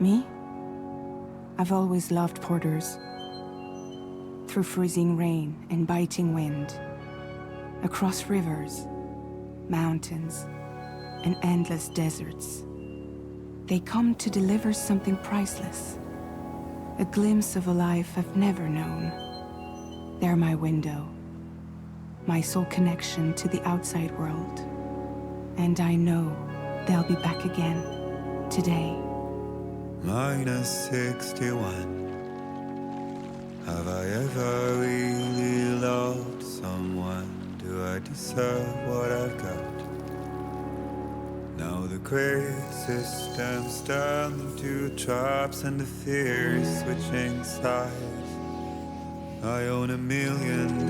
Me? I've always loved porters. Through freezing rain and biting wind, across rivers, mountains, and endless deserts, they come to deliver something priceless, a glimpse of a life I've never known. They're my window, my sole connection to the outside world. And I know they'll be back again, today. -61. Have I ever really loved someone? Do I deserve what I've got? Now the great system's turned into traps and the fear is switching sides. I own $1 million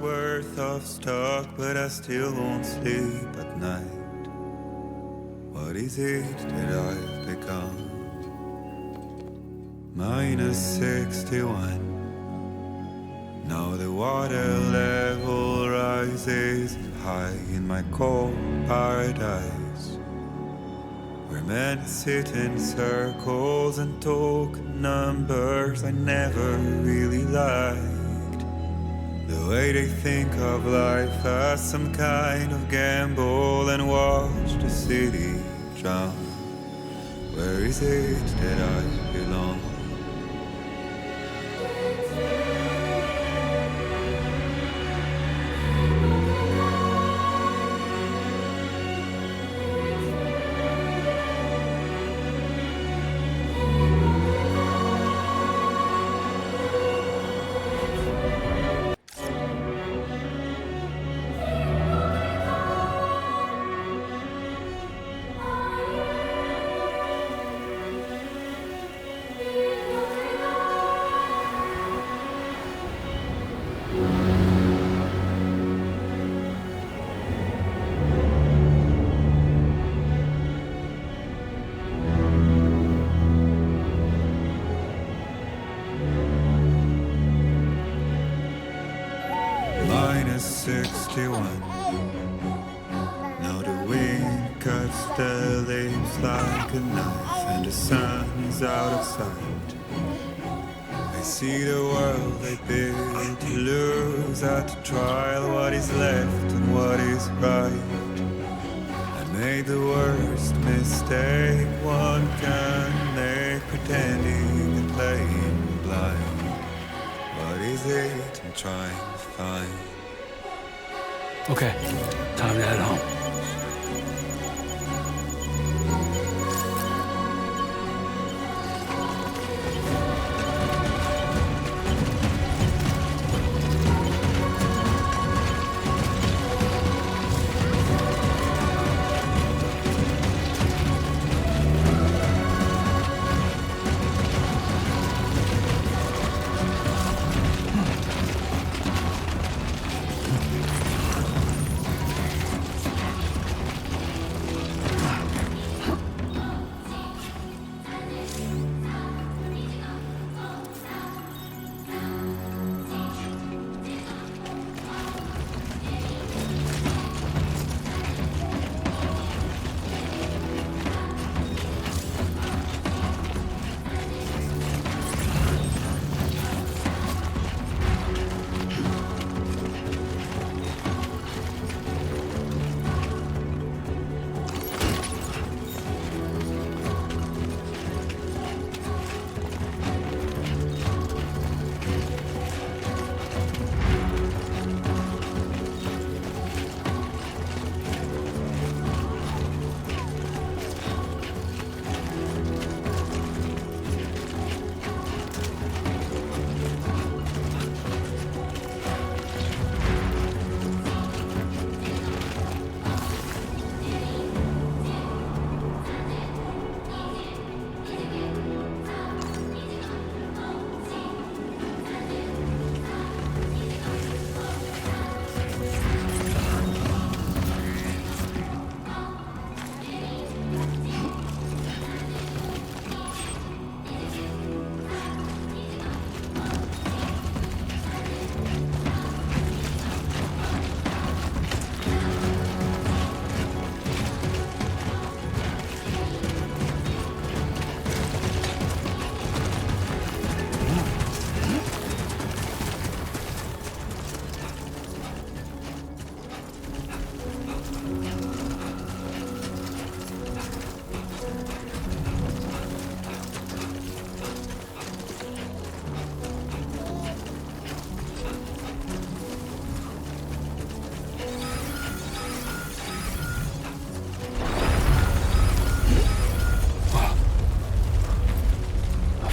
worth of stock, but I still won't sleep at night. What is it that I've become? -61. Now the water level rises high in my cold paradise, where men sit in circles and talk numbers I never really liked. The way they think of life as some kind of gamble and watch the city drown. Where is it that I belong? -61. Now the wind cuts the leaves like a knife and the sun is out of sight. I see the world they built to lose at the trial, what is left and what is right. I made the worst mistake one can make, pretending and playing blind. What is it I'm trying to find? Okay, time to head home.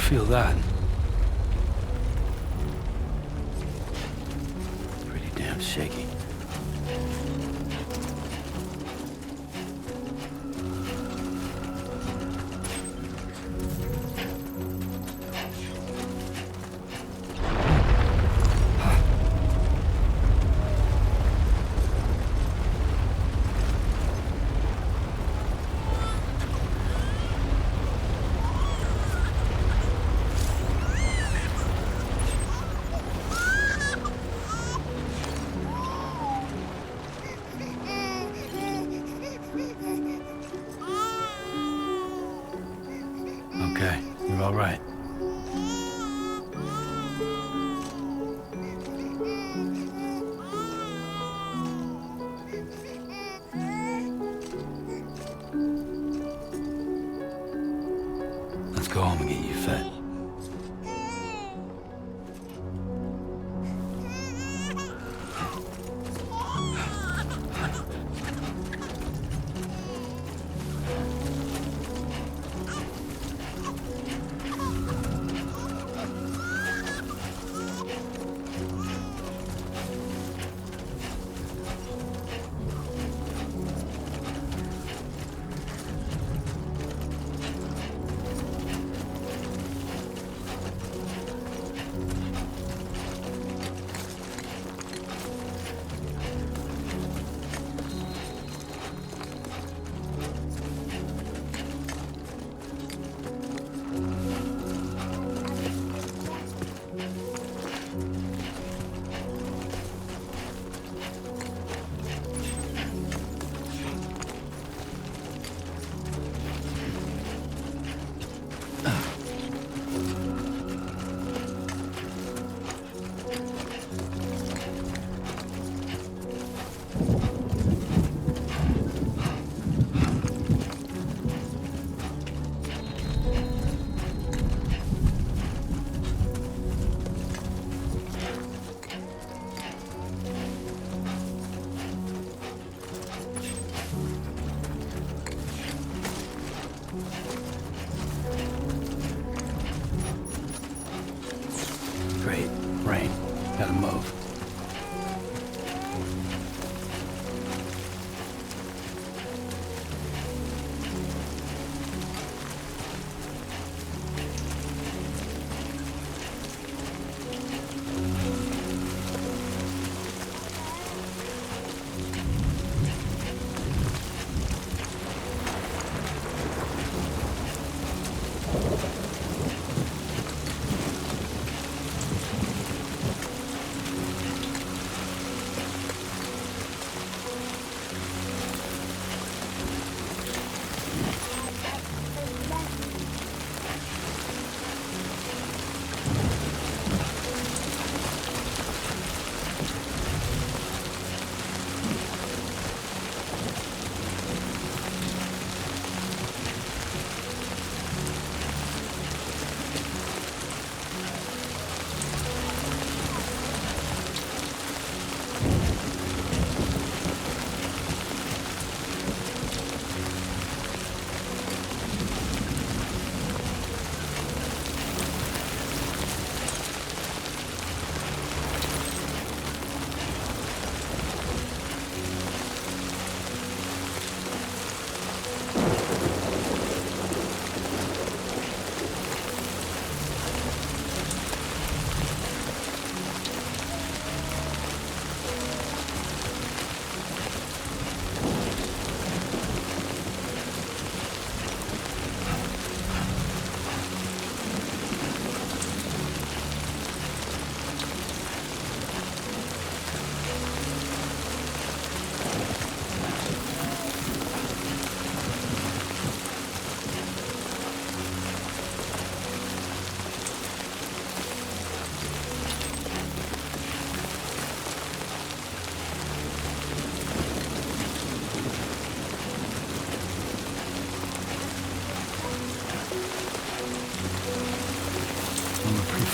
feel that. Pretty damn shaky. Okay, you're all right. Let's go home and get you fed. Great. Rain. Gotta move.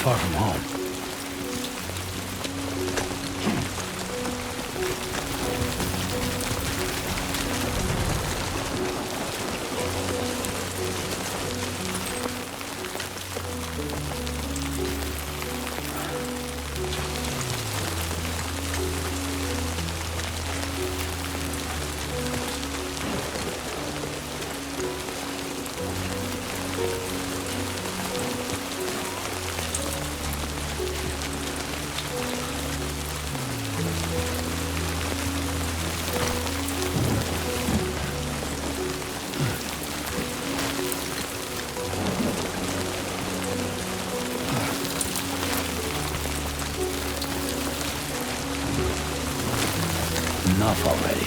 Far from home. enough already.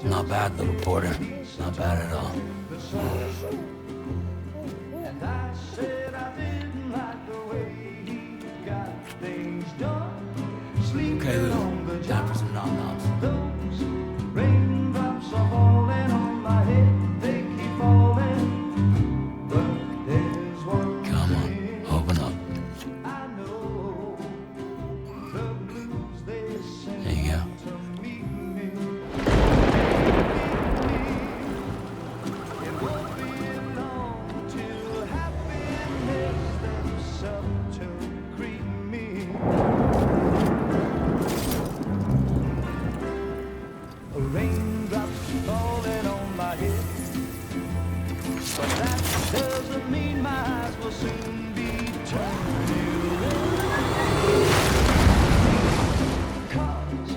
Not bad, little porter. Not bad at all. Okay, Lou. Time for some nom-noms. Come on, open up. There you go. Raindrops falling on my head, but that doesn't mean my eyes will soon be turning red. 'Cause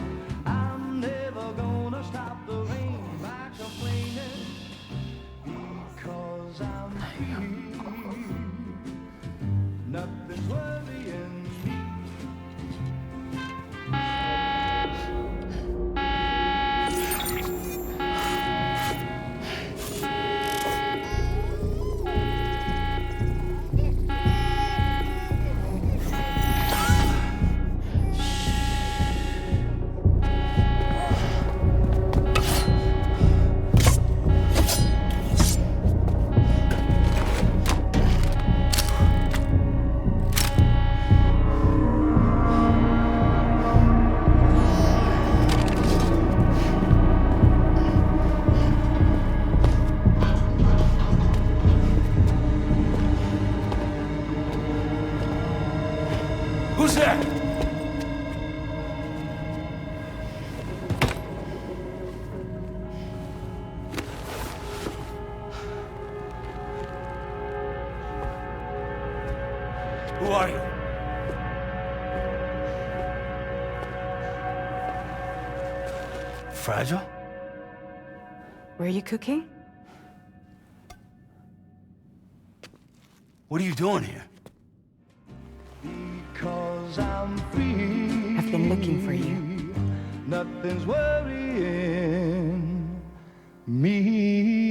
I'm never gonna stop the rain by complaining, because I'm free. Nothing's worrying me. fragile? Were you cooking? What are you doing here? Because I'm free. I've been looking for you. Nothing's worrying me.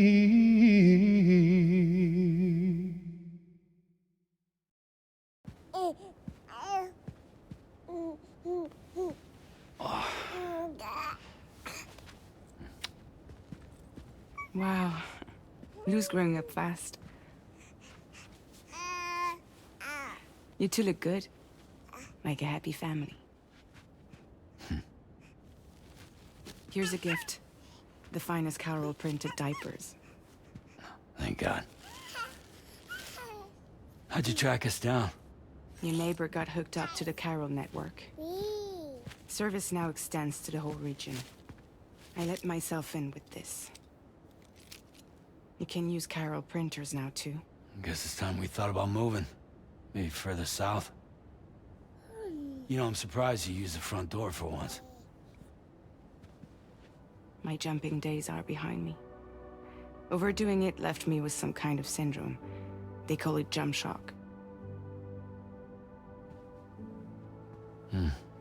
Wow. Lou's growing up fast. You two look good. Like a happy family. Here's a gift. The finest Carol printed diapers. Thank God. How'd you track us down? Your neighbor got hooked up to the Carol network. Service now extends to the whole region. I let myself in with this. You can use Carol printers now, too. Guess it's time we thought about moving. Maybe further south. You know, I'm surprised you used the front door for once. My jumping days are behind me. Overdoing it left me with some kind of syndrome. They call it jump shock.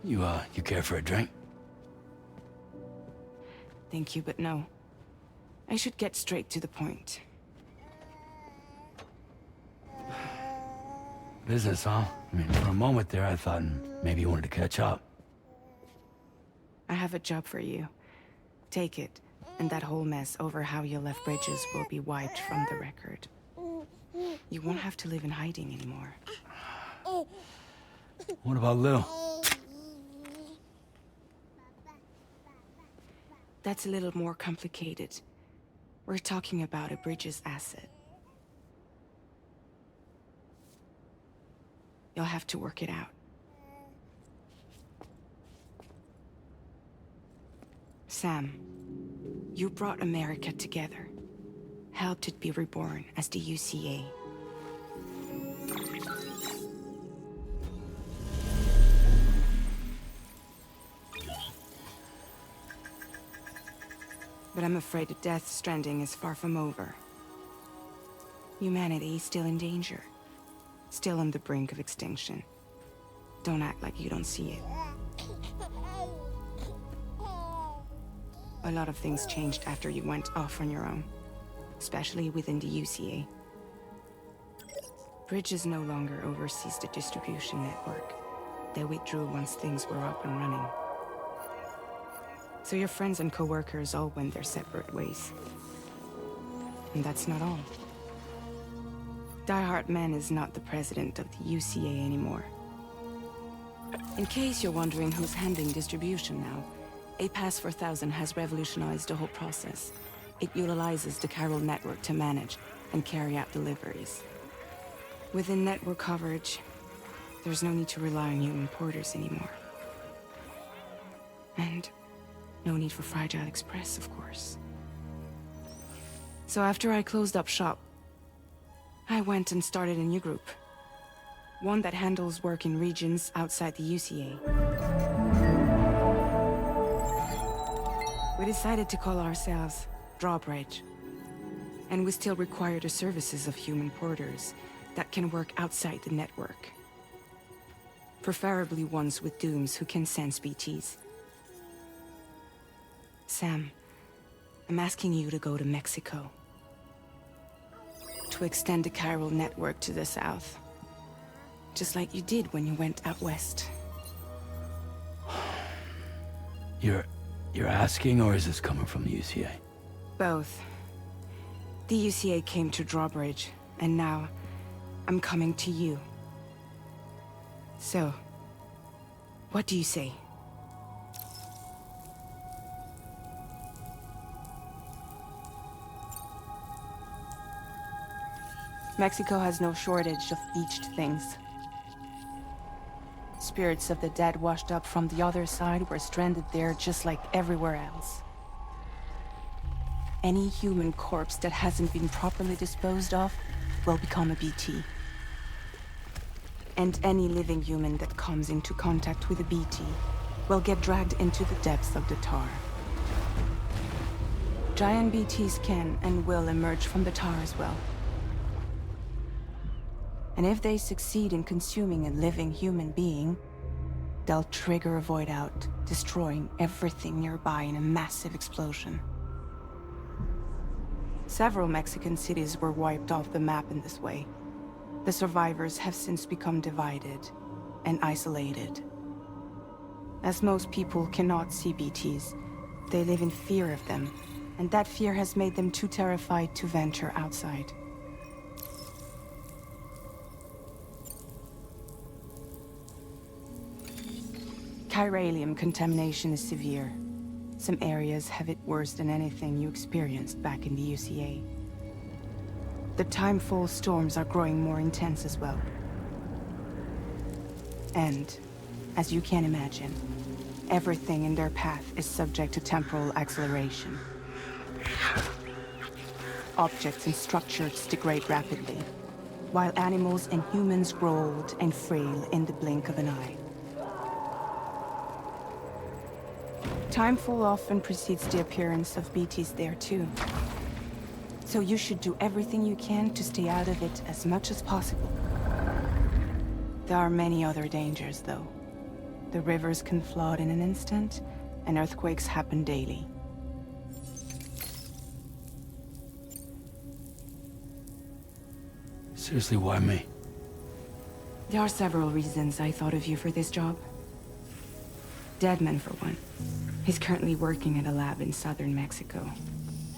You care for a drink? Thank you, but no. I should get straight to the point. Business, huh? I mean, for a moment there, I thought maybe you wanted to catch up. I have a job for you. Take it, and that whole mess over how you left Bridges will be wiped from the record. You won't have to live in hiding anymore. What about Lou? That's a little more complicated. We're talking about a Bridges asset. You'll have to work it out. Sam, you brought America together. Helped it be reborn as the UCA. But I'm afraid the death Stranding is far from over. Humanity is still in danger. Still on the brink of extinction. Don't act like you don't see it. A lot of things changed after you went off on your own. Especially within the UCA. Bridges no longer oversees the distribution network. They withdrew once things were up and running. So your friends and co-workers all went their separate ways. And that's not all. Die Hartman is not the president of the UCA anymore. In case you're wondering who's handling distribution now, A Pass 4000 has revolutionized the whole process. It utilizes the Carol network to manage and carry out deliveries. Within network coverage, there's no need to rely on human porters anymore. And no need for Fragile Express, of course. So after I closed up shop, I went and started a new group. One that handles work in regions outside the UCA. We decided to call ourselves Drawbridge. And we still require the services of human porters that can work outside the network. Preferably ones with dooms who can sense BTs. Sam, I'm asking you to go to Mexico. To extend the Carol network to the south. Just like you did when you went out west. You're asking, or is this coming from the UCA? Both. The UCA came to Drawbridge, and now I'm coming to you. So, what do you say? Mexico has no shortage of beached things. Spirits of the dead washed up from the other side were stranded there just like everywhere else. Any human corpse that hasn't been properly disposed of will become a BT. And any living human that comes into contact with a BT will get dragged into the depths of the tar. Giant BTs can and will emerge from the tower as well. And if they succeed in consuming a living human being, they'll trigger a void out, destroying everything nearby in a massive explosion. Several Mexican cities were wiped off the map in this way. The survivors have since become divided and isolated. As most people cannot see BTs, they live in fear of them, and that fear has made them too terrified to venture outside. Chiralium contamination is severe. Some areas have it worse than anything you experienced back in the UCA. The timefall storms are growing more intense as well. And, as you can imagine, everything in their path is subject to temporal acceleration. Objects and structures degrade rapidly, while animals and humans grow old and frail in the blink of an eye. Timefall often precedes the appearance of BTs there too. So you should do everything you can to stay out of it as much as possible. There are many other dangers, though. The rivers can flood in an instant, and earthquakes happen daily. Seriously, why me? There are several reasons I thought of you for this job. Deadman, for one. He's currently working at a lab in southern Mexico.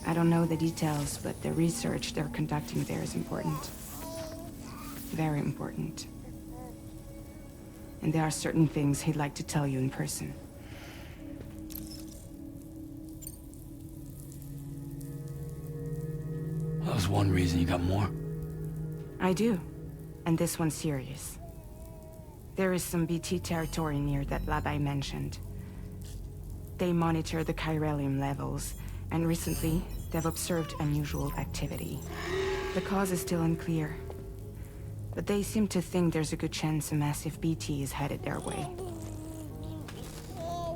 I don't know the details, but the research they're conducting there is important. Very important. And there are certain things he'd like to tell you in person. That was one reason. You got more? I do. And this one's serious. There is some BT territory near that lab I mentioned. They monitor the chiralium levels, and recently, they've observed unusual activity. The cause is still unclear, but they seem to think there's a good chance a massive BT is headed their way.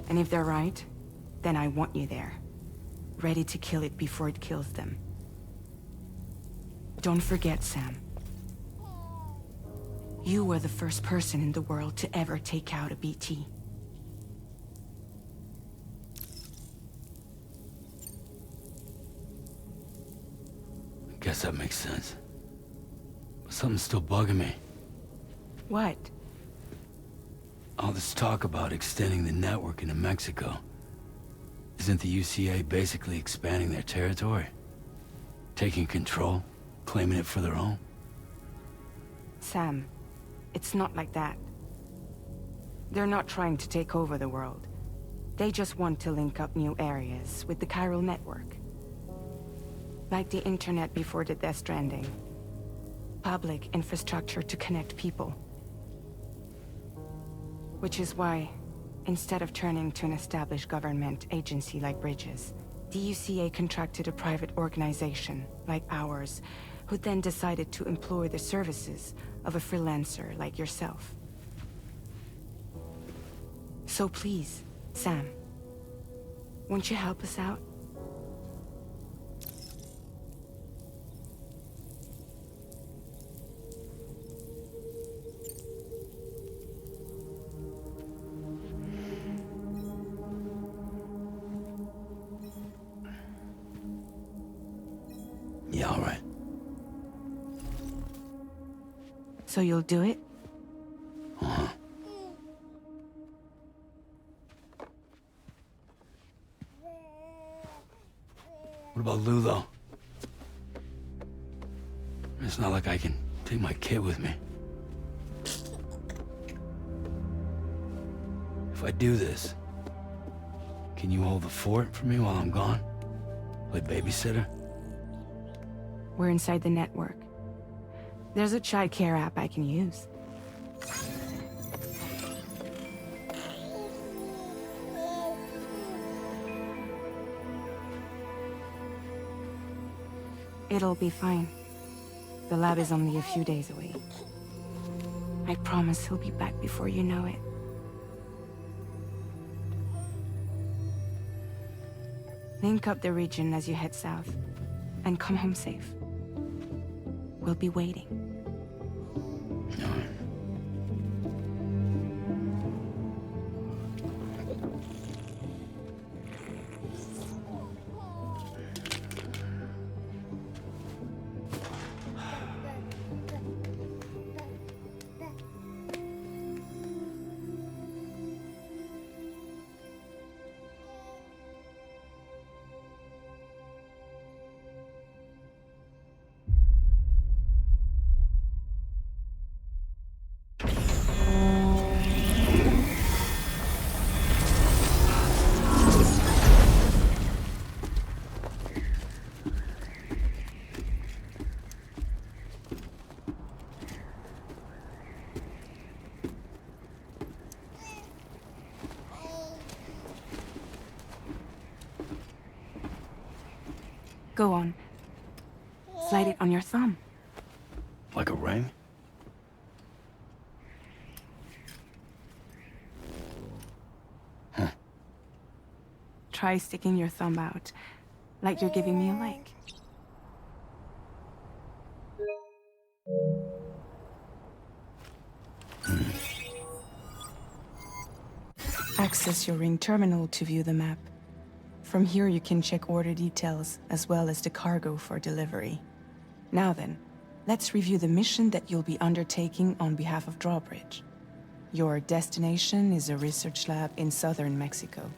And if they're right, then I want you there, ready to kill it before it kills them. Don't forget, Sam. You were the first person in the world to ever take out a BT. Guess that makes sense. But something's still bugging me. What? All this talk about extending the network into Mexico. Isn't the UCA basically expanding their territory? Taking control? Claiming it for their own? Sam, it's not like that. They're not trying to take over the world. They just want to link up new areas with the chiral network. Like the internet before the Stranding. Public infrastructure to connect people. Which is why, instead of turning to an established government agency like Bridges, the UCA contracted a private organization, like ours, who then decided to employ the services of a freelancer like yourself. So please, Sam, won't you help us out? Yeah, all right. So you'll do it? Uh-huh. What about Lou, though? It's not like I can take my kid with me. If I do this, can you hold the fort for me while I'm gone? Play babysitter? We're inside the network. There's a child care app I can use. It'll be fine. The lab is only a few days away. I promise he'll be back before you know it. Link up the region as you head south, and come home safe. We'll be waiting. Go on. Slide it on your thumb. Like a ring? Try sticking your thumb out, like you're giving me a like. Access your ring terminal to view the map. From here you can check order details, as well as the cargo for delivery. Now then, let's review the mission that you'll be undertaking on behalf of Drawbridge. Your destination is a research lab in southern Mexico.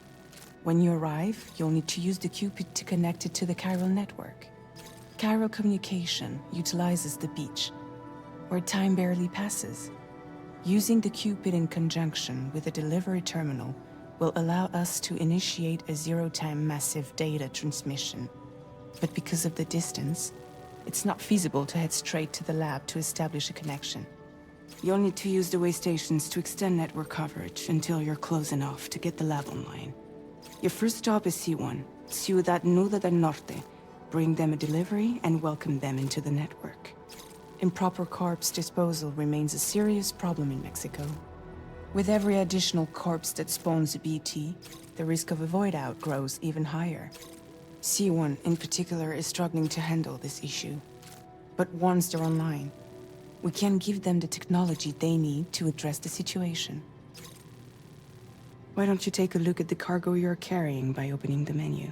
When you arrive, you'll need to use the Cupid to connect it to the chiral network. Chiral communication utilizes the beach, where time barely passes. Using the Cupid in conjunction with a delivery terminal will allow us to initiate a zero-time massive data transmission. But because of the distance, it's not feasible to head straight to the lab to establish a connection. You'll need to use the way stations to extend network coverage until you're close enough to get the lab online. Your first stop is C1, Ciudad Nuda del Norte. Bring them a delivery and welcome them into the network. Improper corpse disposal remains a serious problem in Mexico. With every additional corpse that spawns a BT, the risk of a void out grows even higher. C1 in particular is struggling to handle this issue. But once they're online, we can give them the technology they need to address the situation. Why don't you take a look at the cargo you're carrying by opening the menu?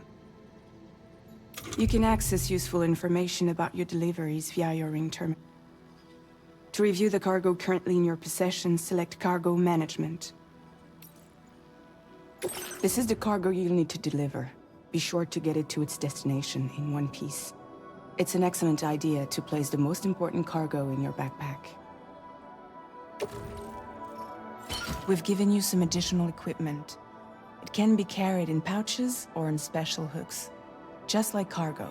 You can access useful information about your deliveries via your ring terminal. To review the cargo currently in your possession, select Cargo Management. This is the cargo you'll need to deliver. Be sure to get it to its destination in one piece. It's an excellent idea to place the most important cargo in your backpack. We've given you some additional equipment. It can be carried in pouches or in special hooks, just like cargo.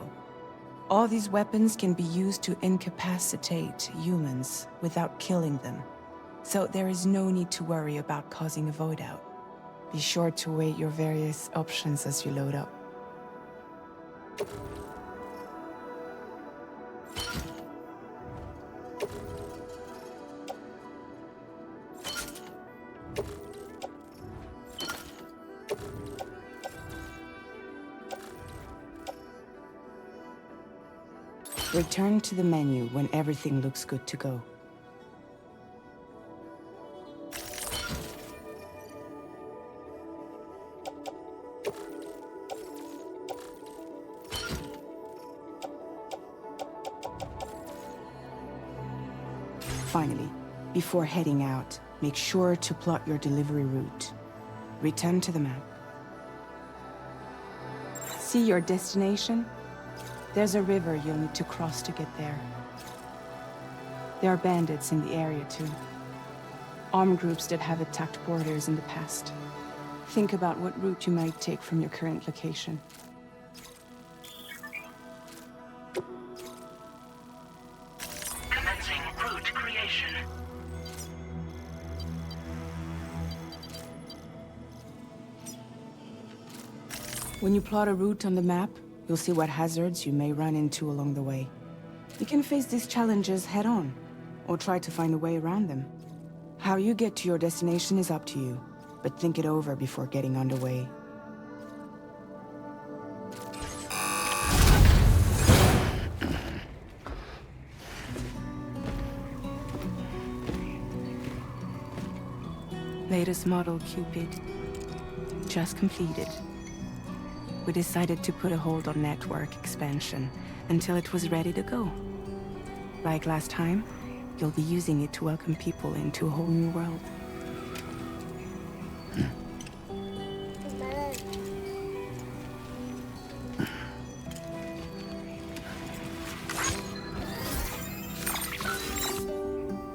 All these weapons can be used to incapacitate humans without killing them, so there is no need to worry about causing a void out. Be sure to weigh your various options as you load up. Return to the menu when everything looks good to go. Finally, before heading out, make sure to plot your delivery route. Return to the map. See your destination? There's a river you'll need to cross to get there. There are bandits in the area too. Armed groups that have attacked borders in the past. Think about what route you might take from your current location. Commencing route creation. When you plot a route on the map, you'll see what hazards you may run into along the way. You can face these challenges head-on, or try to find a way around them. How you get to your destination is up to you, but think it over before getting underway. latest model, Cupid. Just completed. We decided to put a hold on network expansion until it was ready to go. Like last time, you'll be using it to welcome people into a whole new world.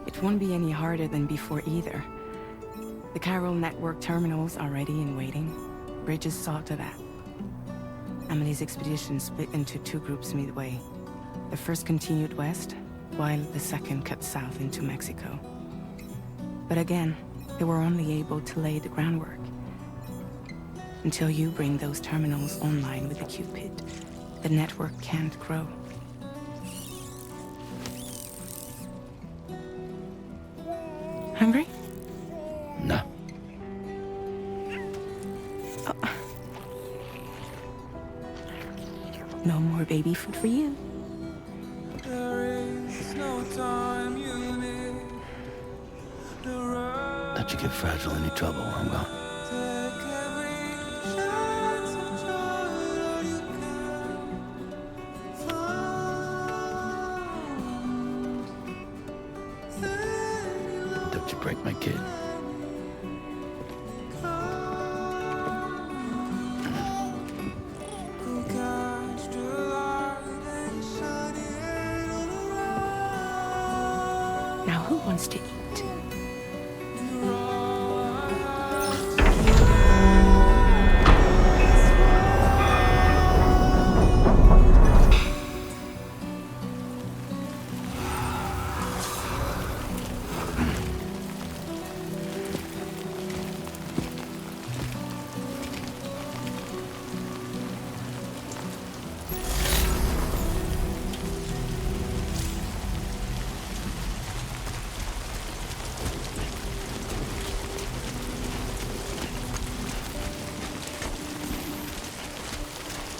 It won't be any harder than before either. The Chiral network terminals are ready and waiting. Bridges saw to that. Emily's expedition split into two groups midway. The first continued west, while the second cut south into Mexico. But again, they were only able to lay the groundwork. Until you bring those terminals online with the Cupid, the network can't grow. Hungry? No. No more baby food for you. Let you get fragile any trouble while I'm gone. Don't you break my kid. Now who wants to eat?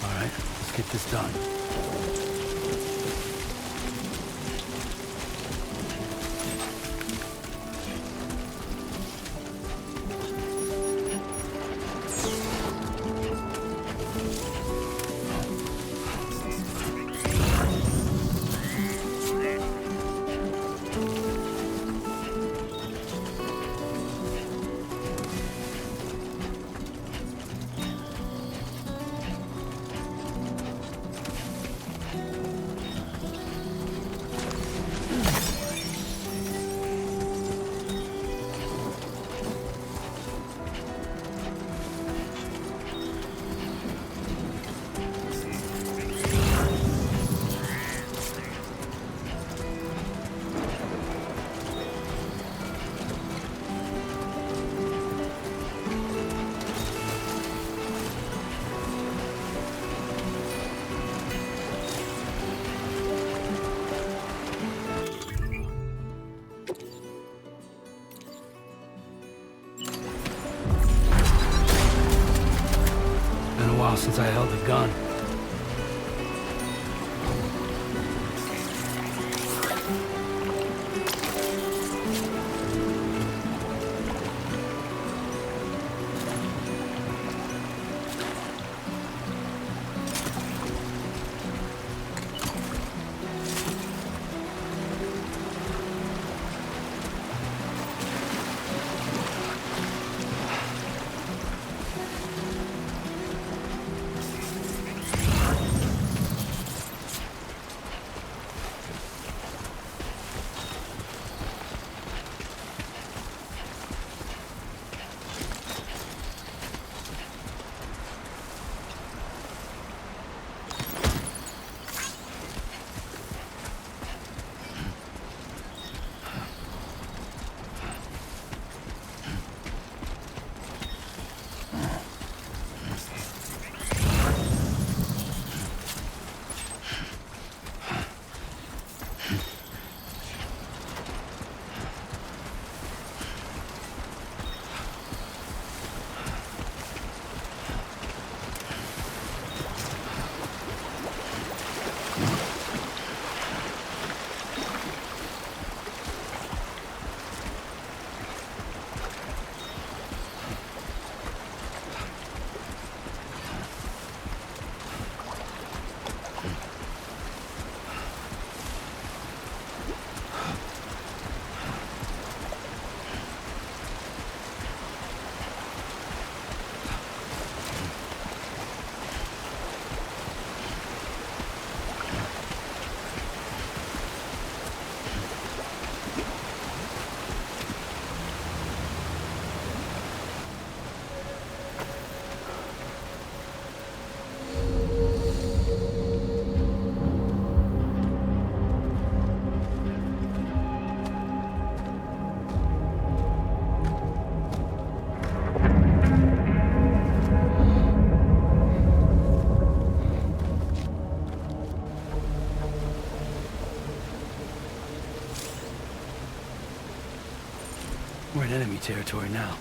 All right, let's get this done. Been a while since I held a gun. We're in enemy territory now.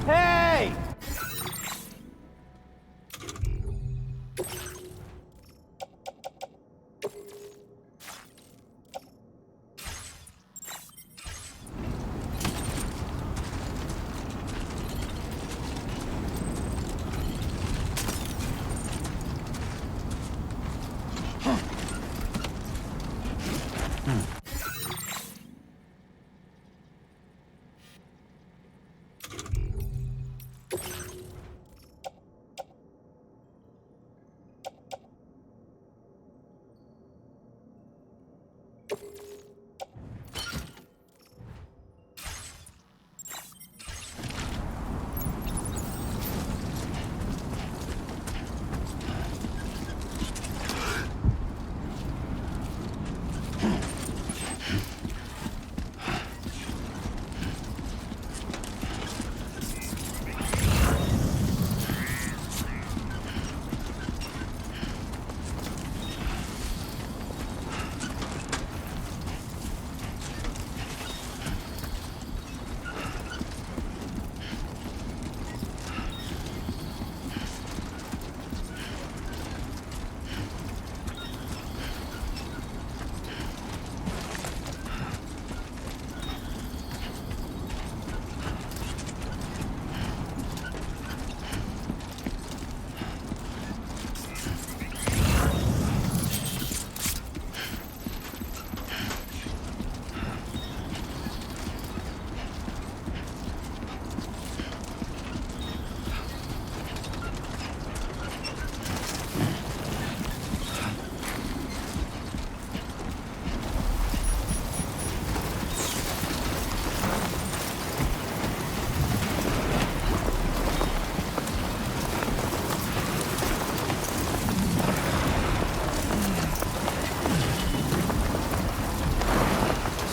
Hey!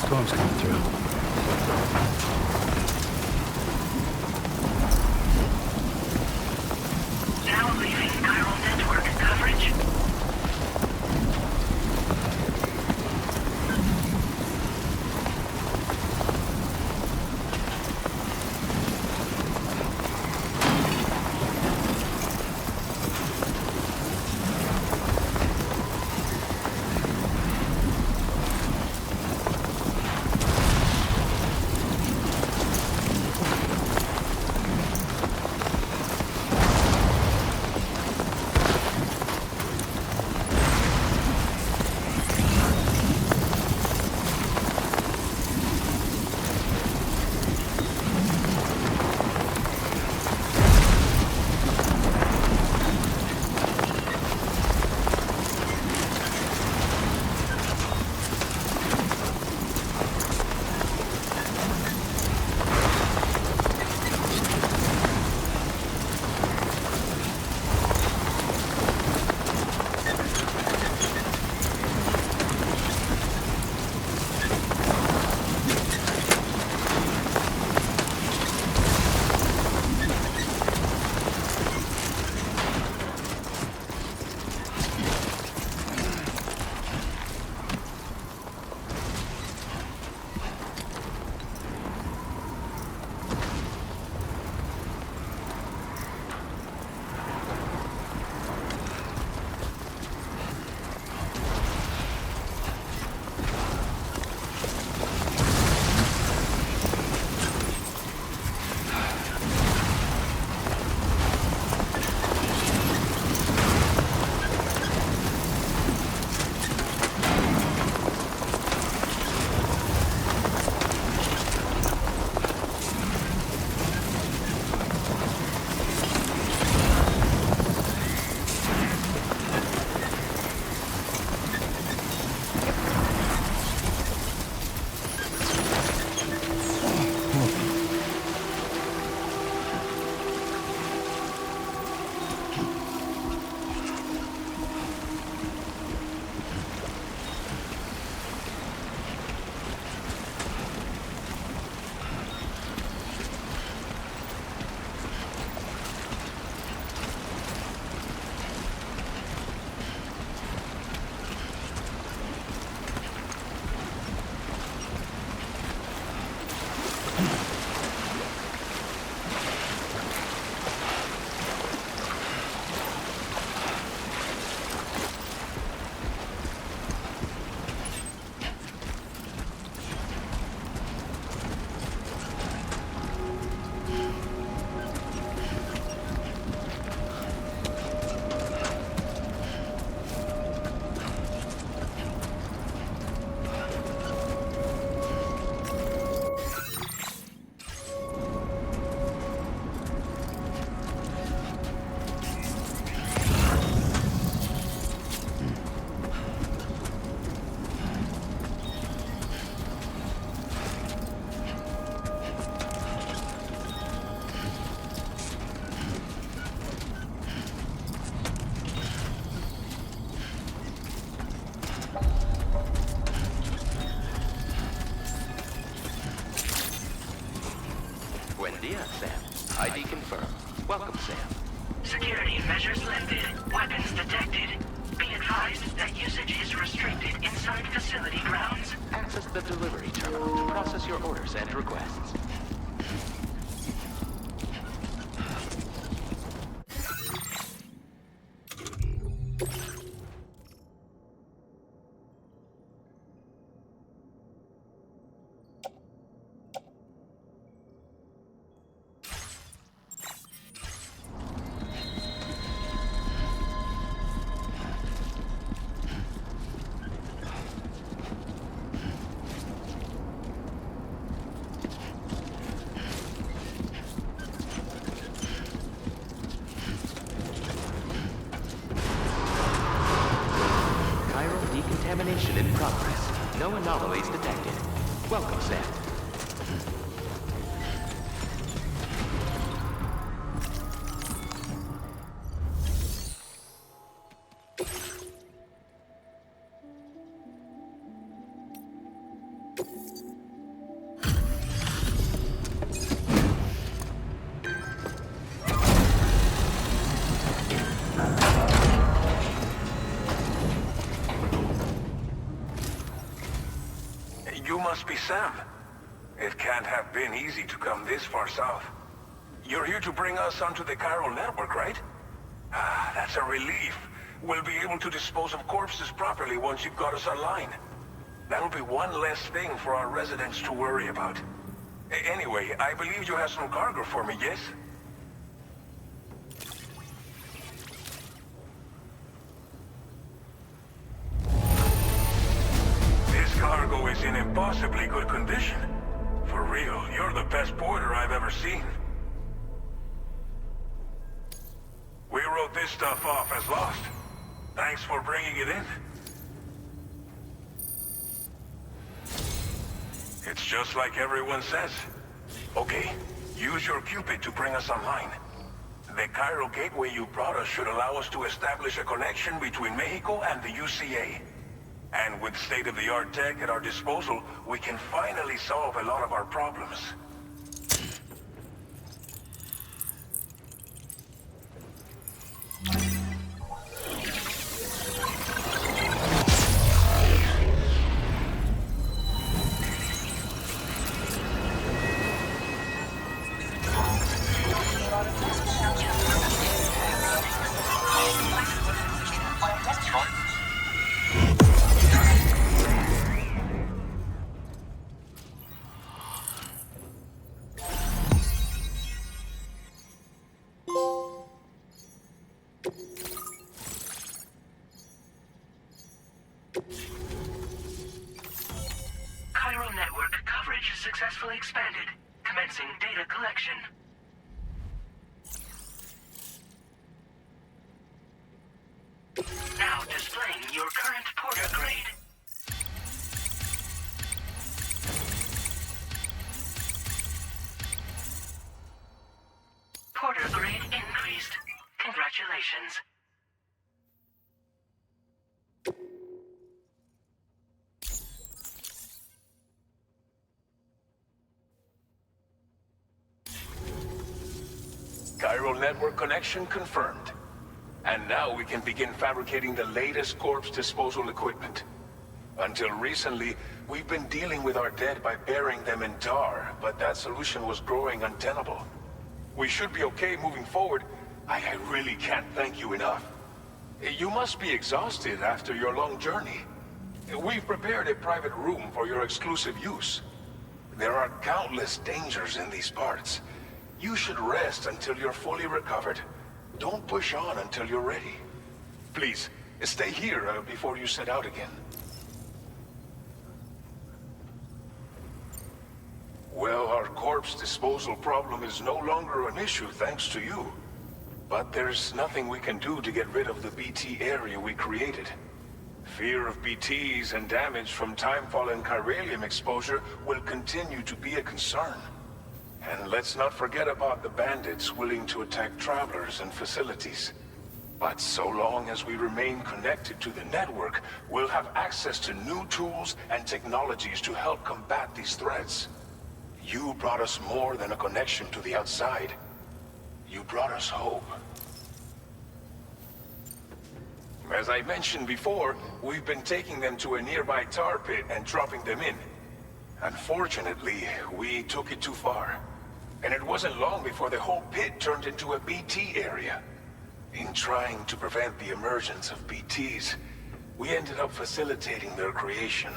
Storm's coming through. Now leaving chiral network coverage. Dia, Sam. ID confirmed. Welcome, Sam. Security measures lifted. Weapons detected. Be advised that usage is restricted inside facility grounds. Access the delivery terminal to process your orders and requests. Decontamination in progress. No anomalies detected. Welcome, Sam. You must be Sam. It can't have been easy to come this far south. You're here to bring us onto the chiral network, right? Ah, that's a relief. We'll be able to dispose of corpses properly once you've got us online. That'll be one less thing for our residents to worry about. Anyway, I believe you have some cargo for me, yes? Cargo is in impossibly good condition. For real, you're the best porter I've ever seen. We wrote this stuff off as lost. Thanks for bringing it in. It's just like everyone says. Okay, use your Cupid to bring us online. The chiral gateway you brought us should allow us to establish a connection between Mexico and the UCA. And with state-of-the-art tech at our disposal, we can finally solve a lot of our problems. Chiral network coverage successfully expanded. Commencing data collection. Now displaying your current porter grade. Porter grade increased. Congratulations. Chiral network connection confirmed. And now we can begin fabricating the latest corpse disposal equipment. Until recently, we've been dealing with our dead by burying them in tar, but that solution was growing untenable. We should be okay moving forward. I really can't thank you enough. You must be exhausted after your long journey. We've prepared a private room for your exclusive use. There are countless dangers in these parts. You should rest until you're fully recovered. Don't push on until you're ready. Please, stay here before you set out again. Well, our corpse disposal problem is no longer an issue thanks to you. But there's nothing we can do to get rid of the BT area we created. Fear of BTs and damage from timefall and chiralium exposure will continue to be a concern. And let's not forget about the bandits willing to attack travelers and facilities. But so long as we remain connected to the network, we'll have access to new tools and technologies to help combat these threats. You brought us more than a connection to the outside. You brought us hope. As I mentioned before, we've been taking them to a nearby tar pit and dropping them in. Unfortunately, we took it too far. And it wasn't long before the whole pit turned into a BT area. In trying to prevent the emergence of BTs, we ended up facilitating their creation.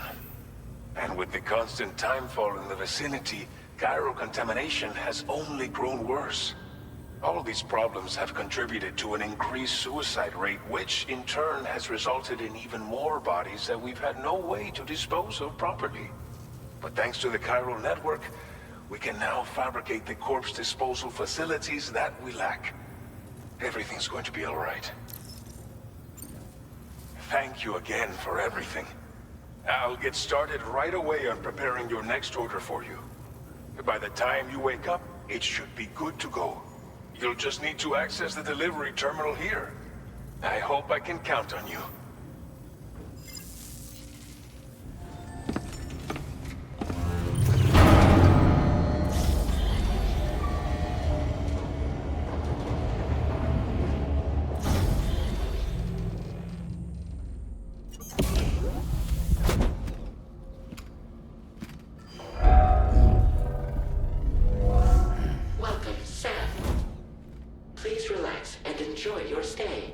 And with the constant timefall in the vicinity, chiral contamination has only grown worse. All these problems have contributed to an increased suicide rate, which in turn has resulted in even more bodies that we've had no way to dispose of properly. But thanks to the chiral network, we can now fabricate the corpse disposal facilities that we lack. Everything's going to be all right. Thank you again for everything. I'll get started right away on preparing your next order for you. By the time you wake up, it should be good to go. You'll just need to access the delivery terminal here. I hope I can count on you. Welcome, Sam. Please relax and enjoy your stay.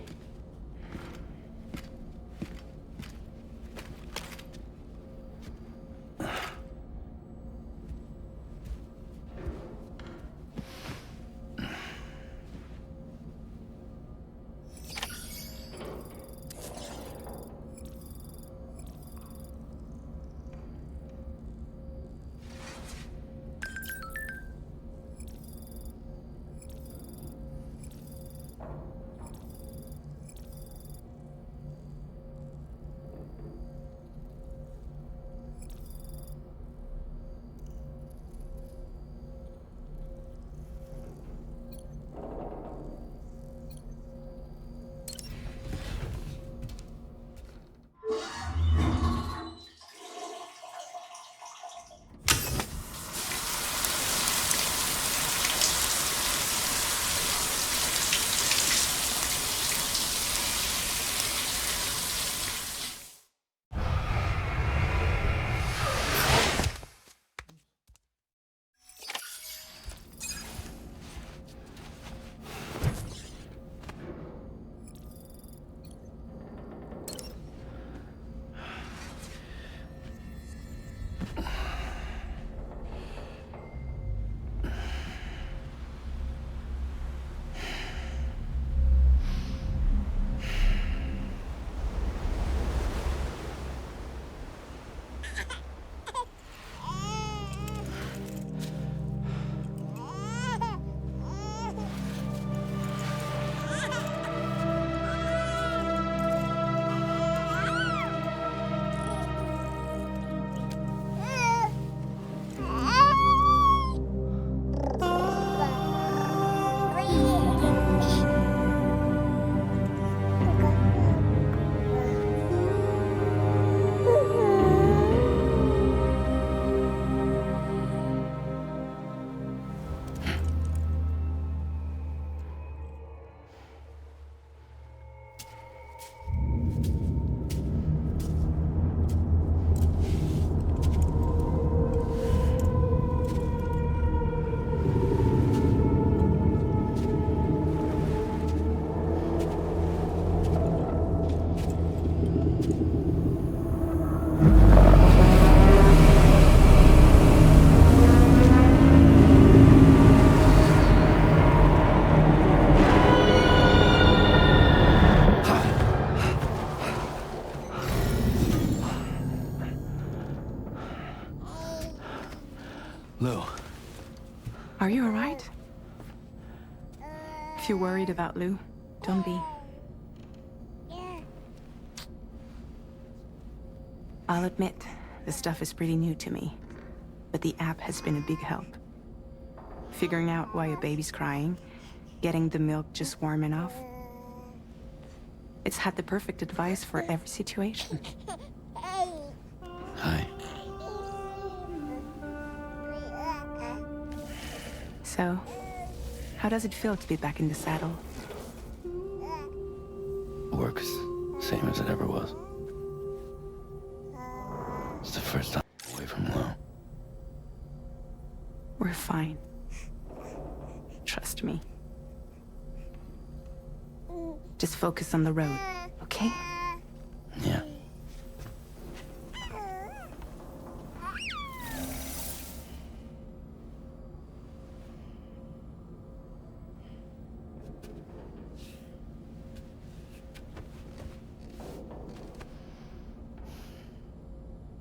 Lou, Are you alright? If you're worried about Lou, don't be. I'll admit, this stuff is pretty new to me, but the app has been a big help. Figuring out why a baby's crying, getting the milk just warm enough. It's had the perfect advice for every situation. hi. So, how does it feel to be back in the saddle? Works same as it ever was. It's the first time away from Lo. We're fine. Trust me. Just focus on the road, okay? Yeah.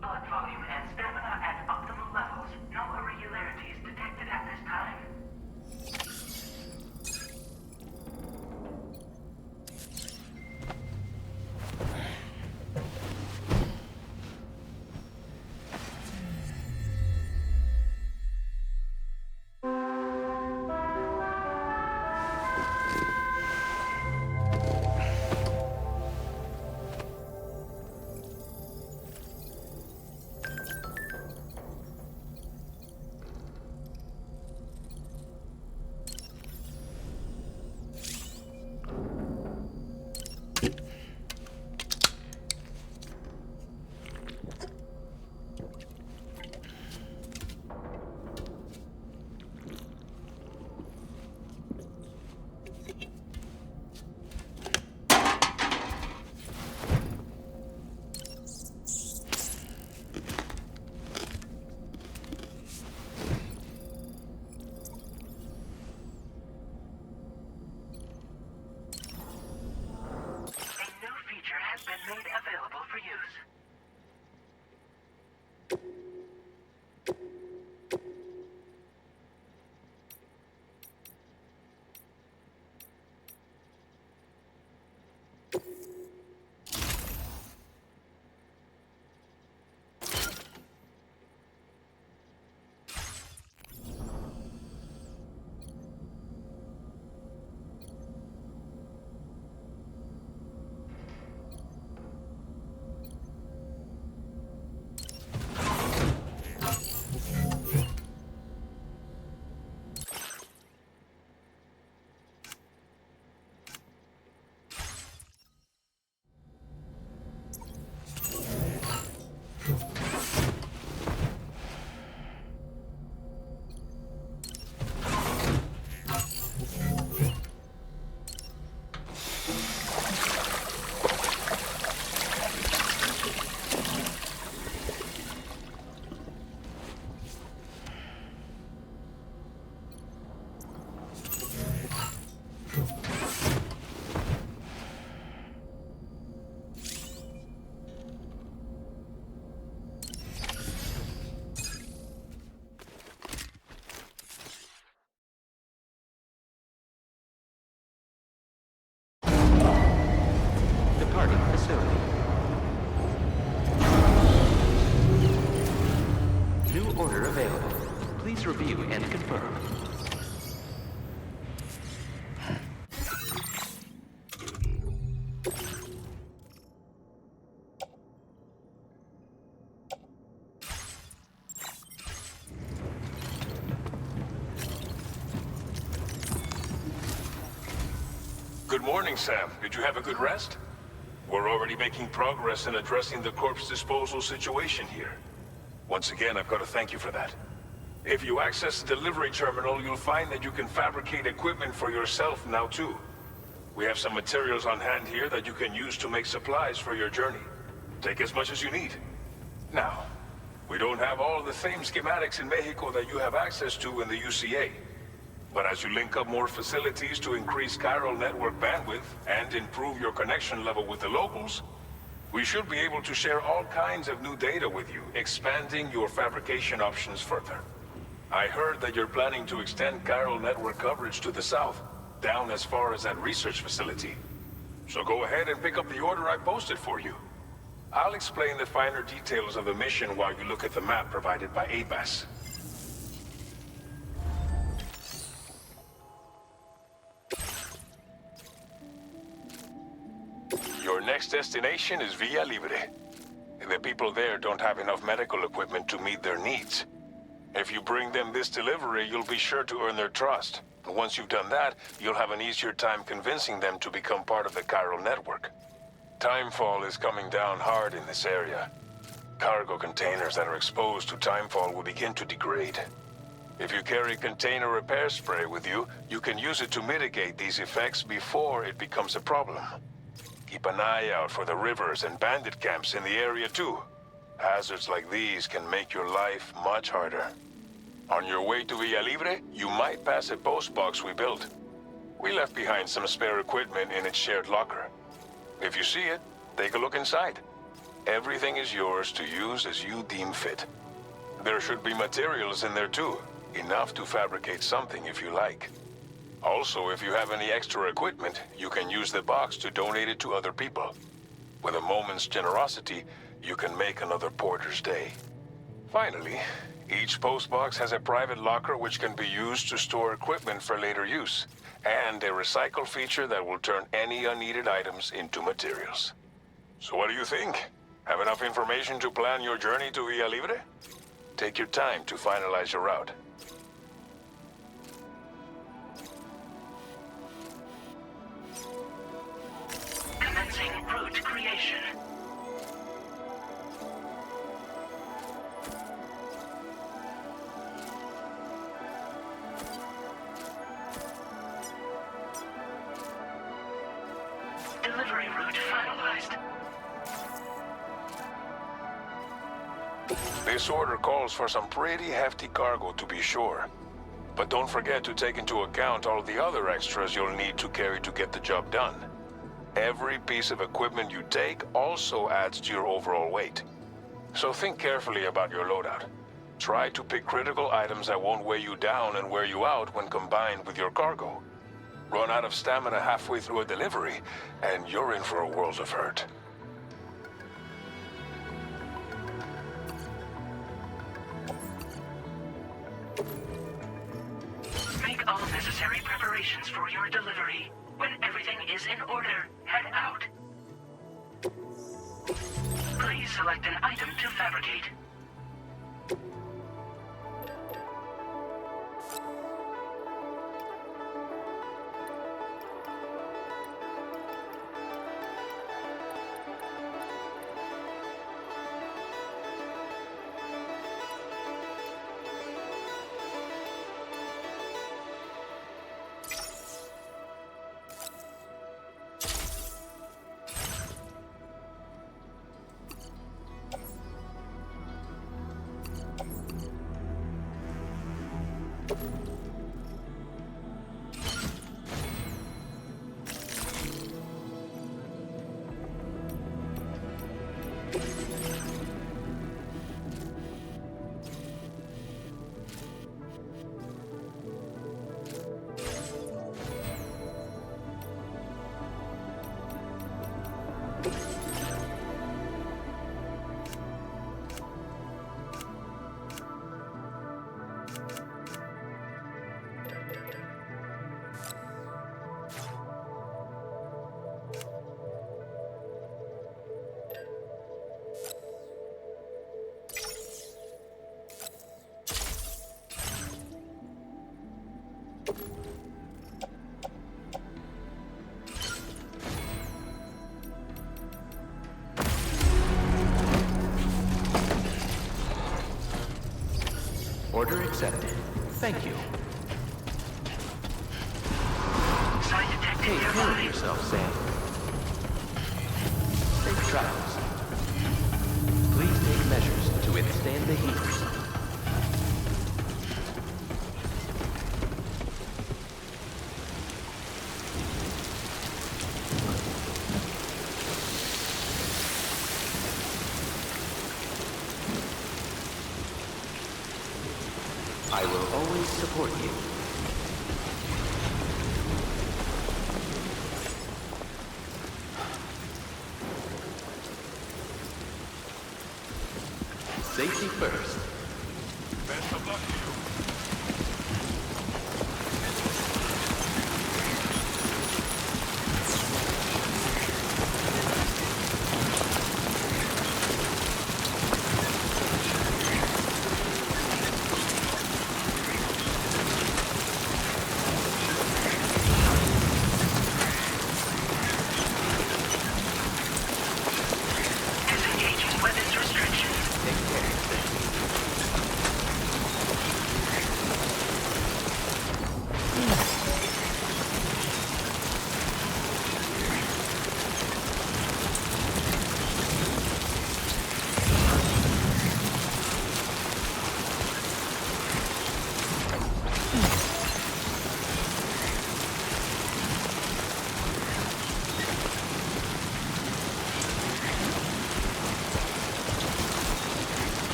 Blood volume and stamina at optimal levels. No irregularities detected at this time. Made available for use. Departing facility. New order available. Please review and confirm. Good morning, Sam. Did you have a good rest? We're already making progress in addressing the corpse disposal situation here. Once again, I've got to thank you for that. If you access the delivery terminal, you'll find that you can fabricate equipment for yourself now too. We have some materials on hand here that you can use to make supplies for your journey. Take as much as you need. Now, we don't have all the same schematics in Mexico that you have access to in the UCA. But as you link up more facilities to increase chiral network bandwidth and improve your connection level with the locals, we should be able to share all kinds of new data with you, expanding your fabrication options further. I heard that you're planning to extend chiral network coverage to the south, down as far as that research facility. So go ahead and pick up the order I posted for you. I'll explain the finer details of the mission while you look at the map provided by ABAS. Your next destination is Villa Libre. The people there don't have enough medical equipment to meet their needs. If you bring them this delivery, you'll be sure to earn their trust. And once you've done that, you'll have an easier time convincing them to become part of the chiral network. Timefall is coming down hard in this area. Cargo containers that are exposed to timefall will begin to degrade. If you carry container repair spray with you, you can use it to mitigate these effects before it becomes a problem. Keep an eye out for the rivers and bandit camps in the area too. Hazards like these can make your life much harder. On your way to Villa Libre, you might pass a post box we built. We left behind some spare equipment in its shared locker. If you see it, take a look inside. Everything is yours to use as you deem fit. There should be materials in there too, enough to fabricate something if you like. Also, if you have any extra equipment, you can use the box to donate it to other people. With a moment's generosity, you can make another porter's day. Finally, each postbox has a private locker which can be used to store equipment for later use, and a recycle feature that will turn any unneeded items into materials. So what do you think? Have enough information to plan your journey to Villa Libre? Take your time to finalize your route. Commencing route creation. Delivery route finalized. This order calls for some pretty hefty cargo to be sure. But don't forget to take into account all the other extras you'll need to carry to get the job done. Every piece of equipment you take also adds to your overall weight. So think carefully about your loadout. Try to pick critical items that won't weigh you down and wear you out when combined with your cargo. Run out of stamina halfway through a delivery, and you're in for a world of hurt. Make all necessary preparations for your delivery. When everything is in order, head out. Please select an item to fabricate. Order accepted. Thank you. Site detected Take care of nearby. yourself, Sam. Safe travels. Please take measures to withstand the heat. I will always support you. Safety first. Best of luck to you.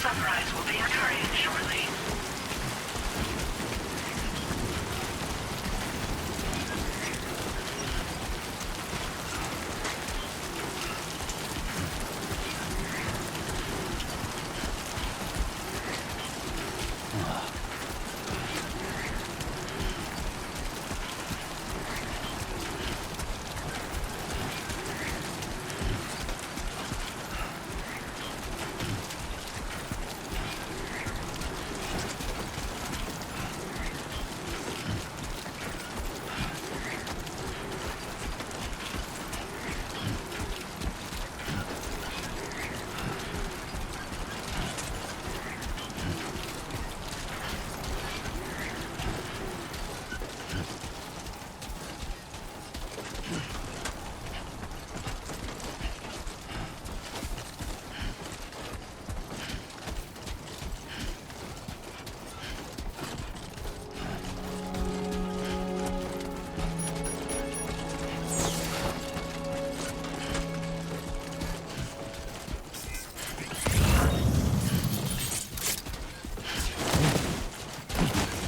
Sunrise will be occurring shortly.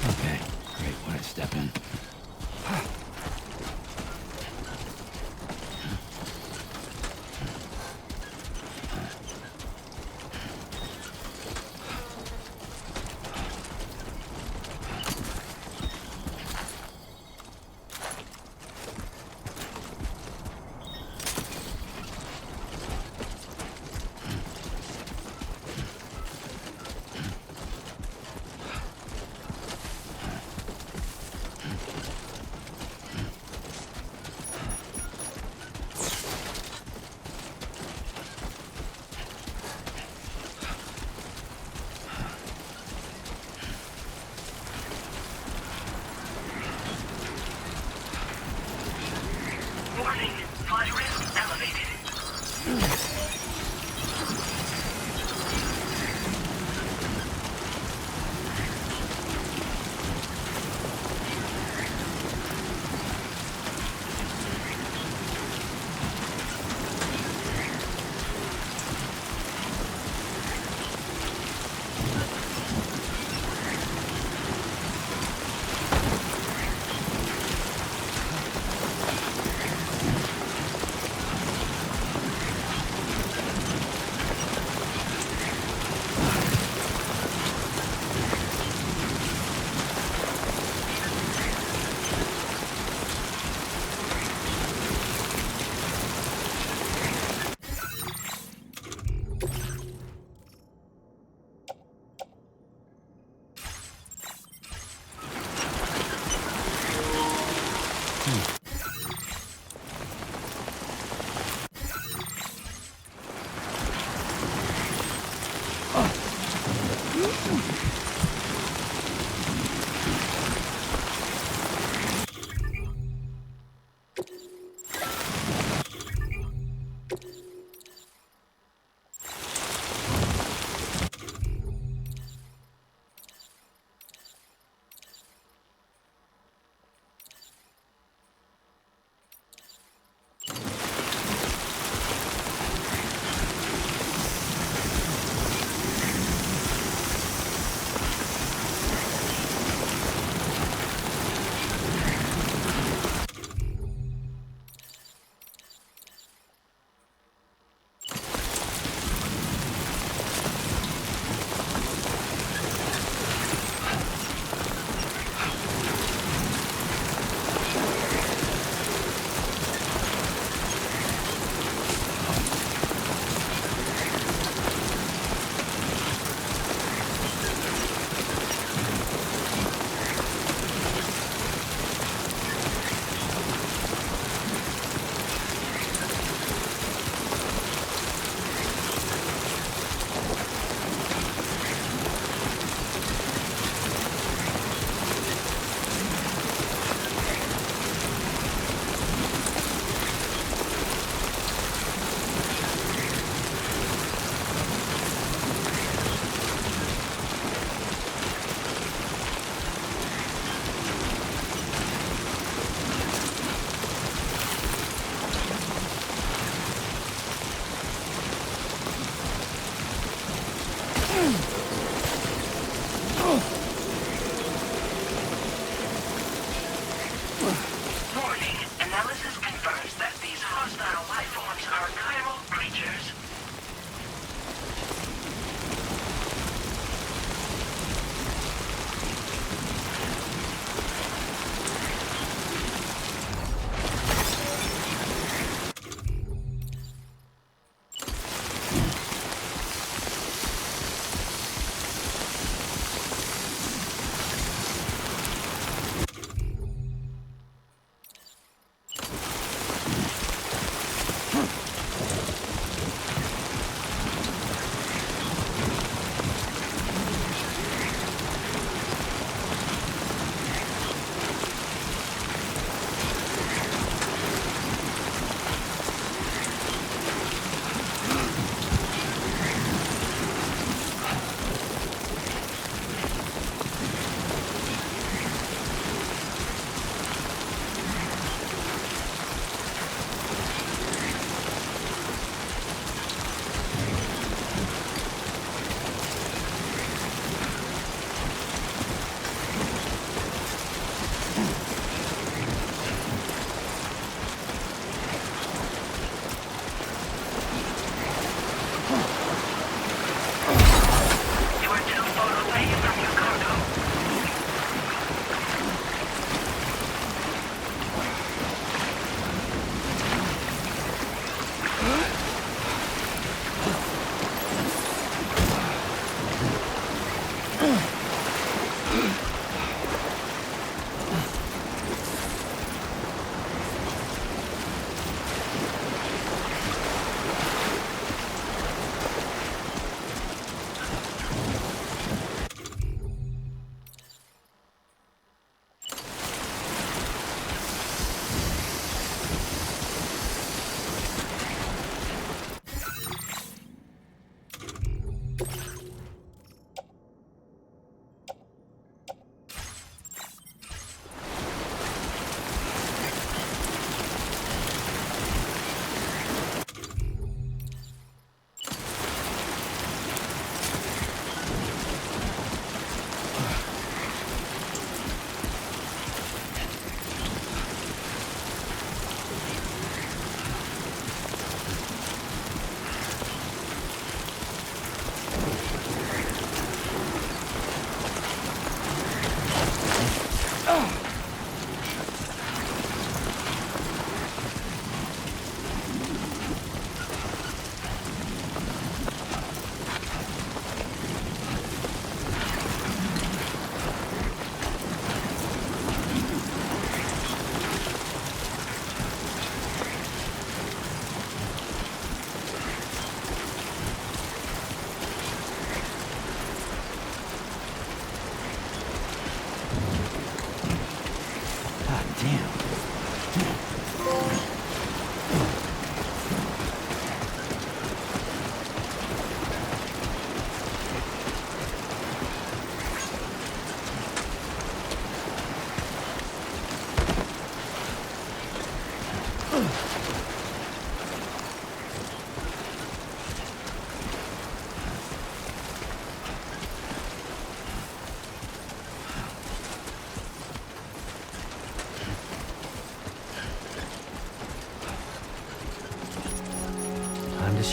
Okay, great. When I step in. Warning, flight risk elevated.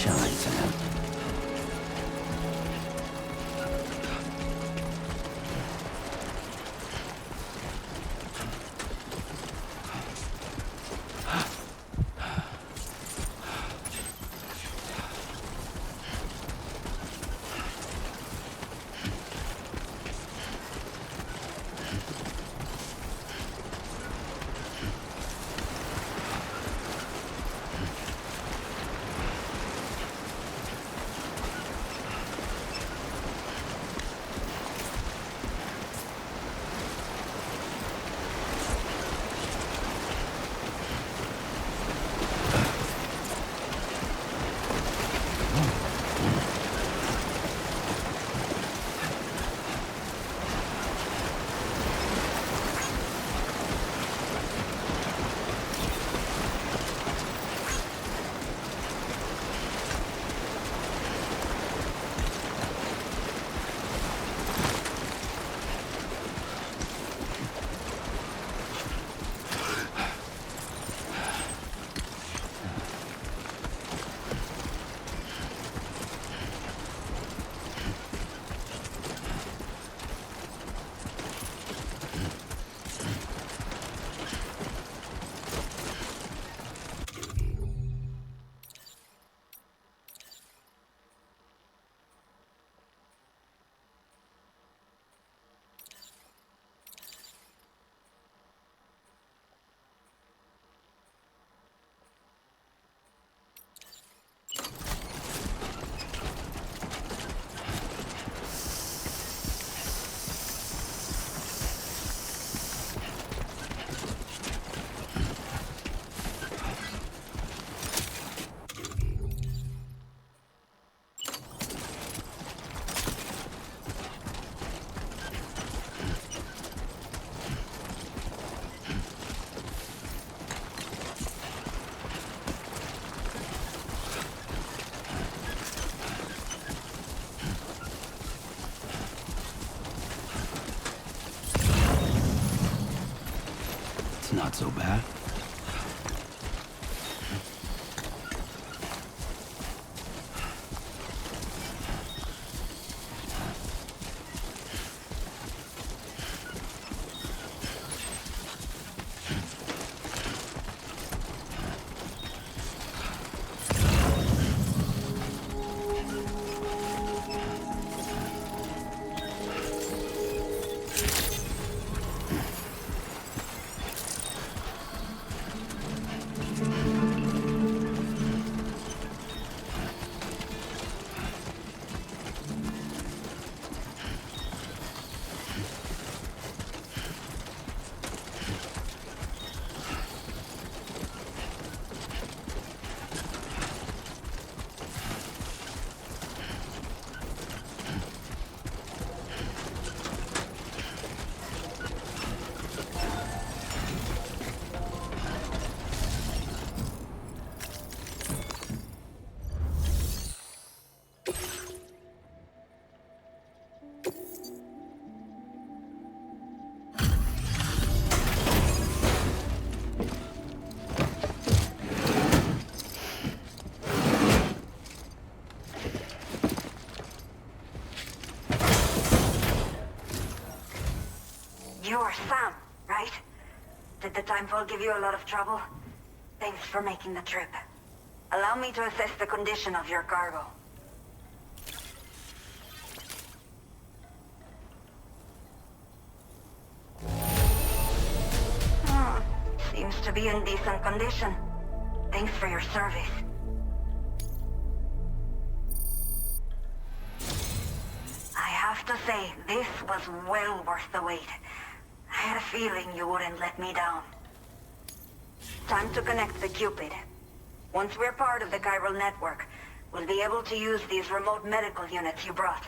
shine, Sam. It's not so bad. You're Sam, right? Did the timefall give you a lot of trouble? Thanks for making the trip. Allow me to assess the condition of your cargo. Seems to be in decent condition. Thanks for your service. I have to say, this was well worth the wait. I had a feeling you wouldn't let me down. Time to connect the Cupid. Once we're part of the chiral network, we'll be able to use these remote medical units you brought.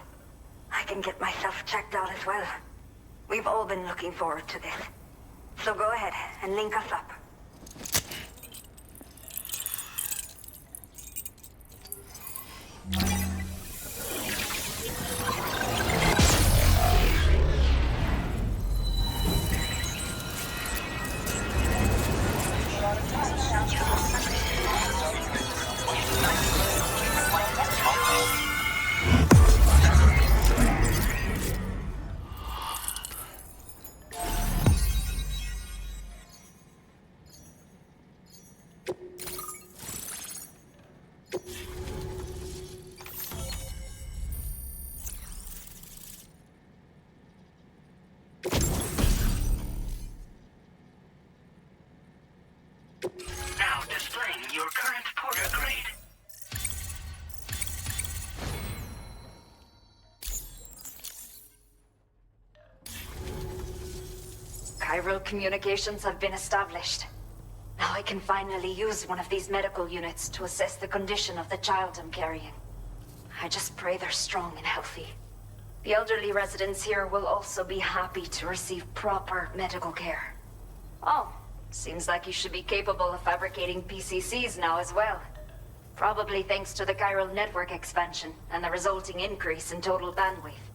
I can get myself checked out as well. We've all been looking forward to this. So go ahead and link us up. chiral communications have been established. Now I can finally use one of these medical units to assess the condition of the child I'm carrying. I just pray they're strong and healthy. The elderly residents here will also be happy to receive proper medical care. Oh, seems like you should be capable of fabricating PCCs now as well. Probably thanks to the chiral network expansion and the resulting increase in total bandwidth.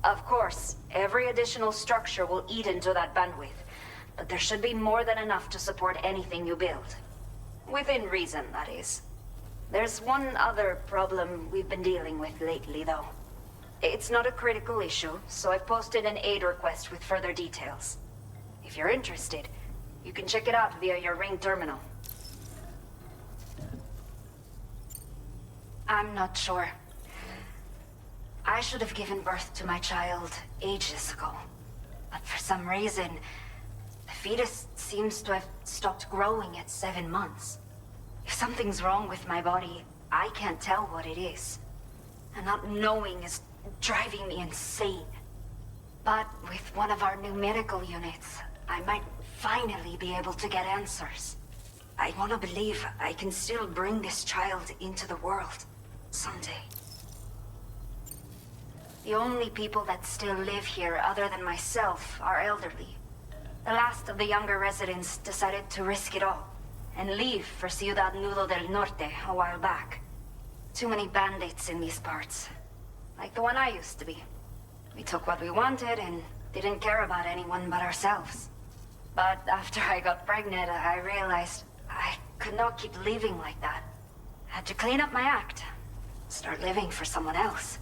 Of course, every additional structure will eat into that bandwidth, but there should be more than enough to support anything you build. Within reason, that is. There's one other problem we've been dealing with lately, though. It's not a critical issue, so I've posted an aid request with further details. If you're interested, you can check it out via your Ring terminal. I'm not sure. I should have given birth to my child ages ago. But for some reason, the fetus seems to have stopped growing at 7 months. If something's wrong with my body, I can't tell what it is. And not knowing is driving me insane. But with one of our new medical units, I might finally be able to get answers. I want to believe I can still bring this child into the world someday. The only people that still live here other than myself are elderly. The last of the younger residents decided to risk it all and leave for Ciudad Nudo del Norte a while back. Too many bandits in these parts. Like the one I used to be. We took what we wanted and didn't care about anyone but ourselves. But after I got pregnant, I realized I could not keep living like that. Had to clean up my act. Start living for someone else.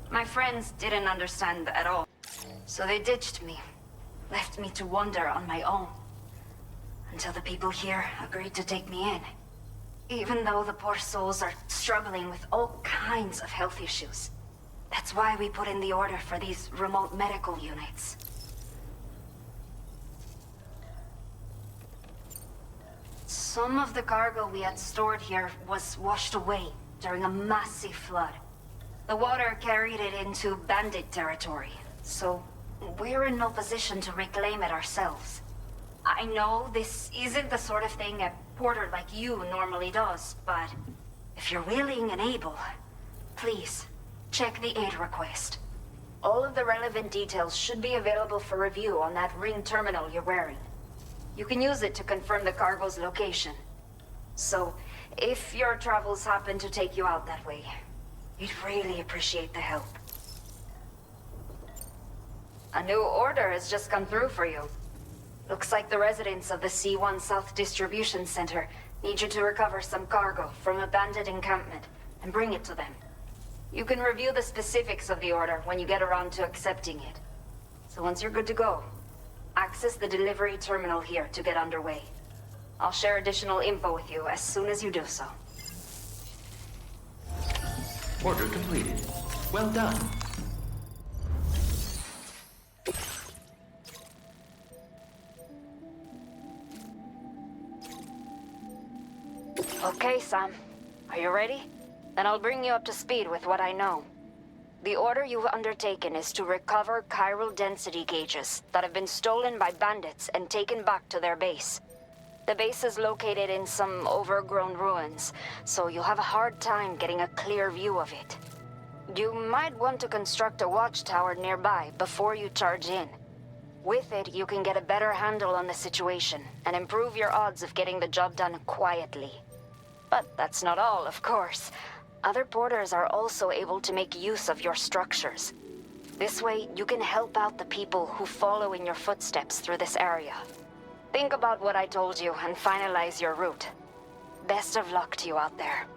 My friends didn't understand at all. So they ditched me. Left me to wander on my own. Until the people here agreed to take me in. Even though the poor souls are struggling with all kinds of health issues. That's why we put in the order for these remote medical units. Some of the cargo we had stored here was washed away during a massive flood. The water carried it into bandit territory, so we're in no position to reclaim it ourselves. I know this isn't the sort of thing a porter like you normally does, but if you're willing and able, please, check the aid request. All of the relevant details should be available for review on that Ring terminal you're wearing. You can use it to confirm the cargo's location. So, if your travels happen to take you out that way, we'd really appreciate the help. A new order has just come through for you. Looks like the residents of the C1 South Distribution Center need you to recover some cargo from a bandit encampment and bring it to them. You can review the specifics of the order when you get around to accepting it. So once you're good to go, access the delivery terminal here to get underway. I'll share additional info with you as soon as you do so. Order completed. Well done. Okay, Sam. Are you ready? Then I'll bring you up to speed with what I know. The order you've undertaken is to recover chiral density gauges that have been stolen by bandits and taken back to their base. The base is located in some overgrown ruins, so you'll have a hard time getting a clear view of it. You might want to construct a watchtower nearby before you charge in. With it, you can get a better handle on the situation and improve your odds of getting the job done quietly. But that's not all, of course. Other porters are also able to make use of your structures. This way, you can help out the people who follow in your footsteps through this area. Think about what I told you and finalize your route. Best of luck to you out there.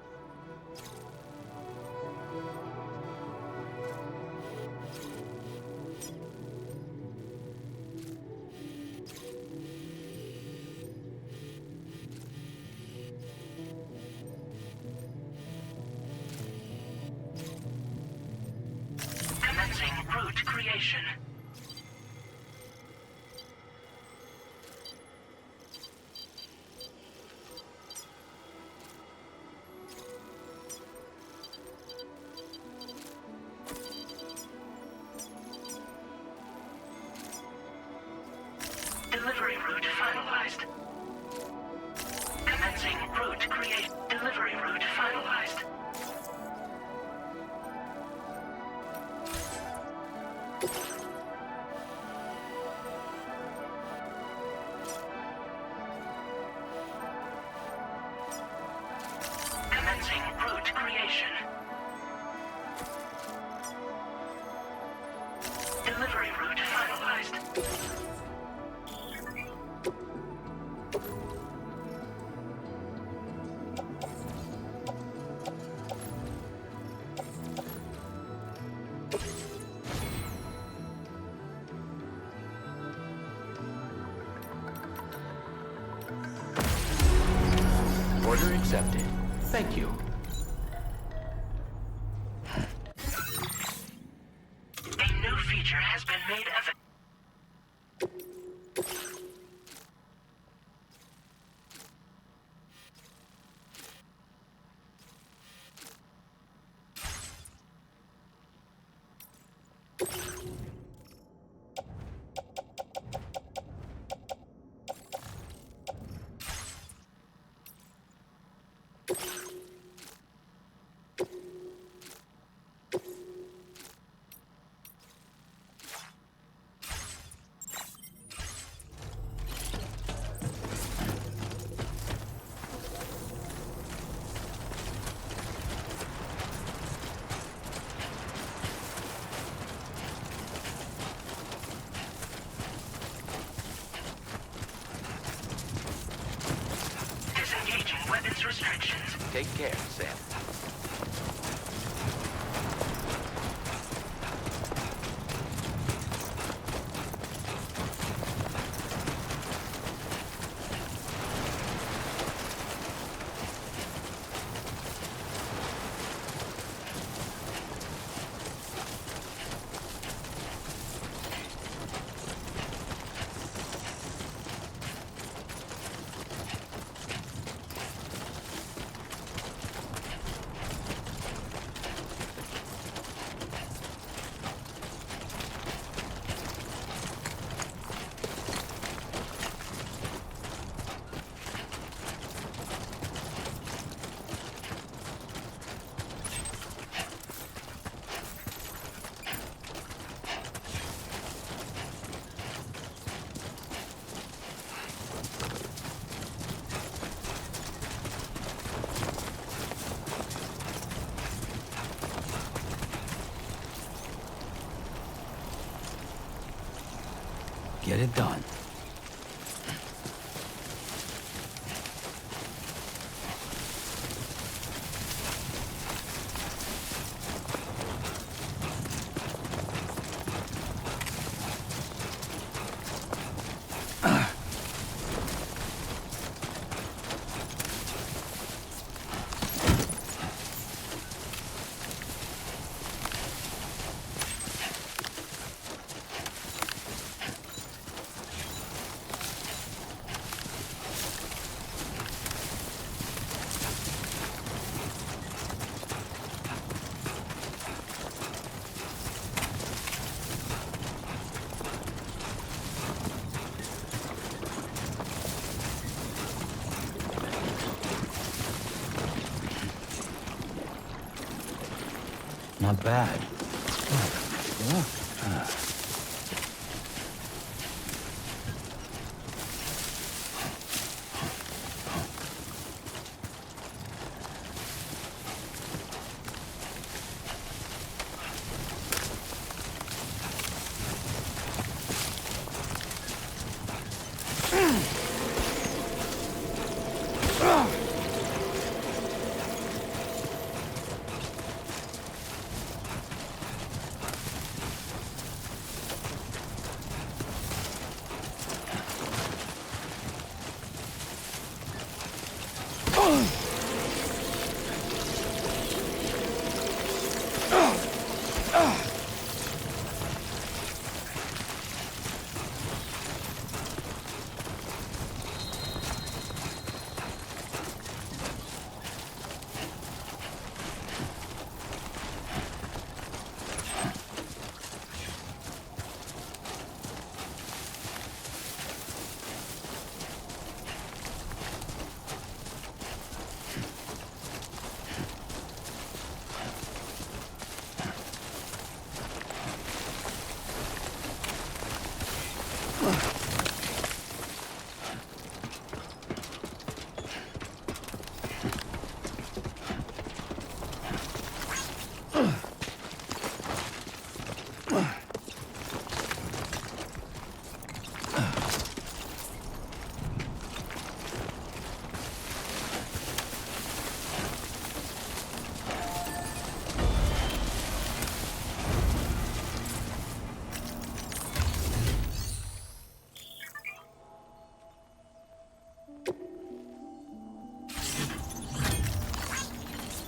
Commencing route creation. finalized. Commencing route create. Delivery route finalized. Commencing route creation. Delivery route finalized. Order accepted. Thank you. A new feature has been made available. Disengaging weapons restrictions. Take care, Sam. Get it done. Not bad.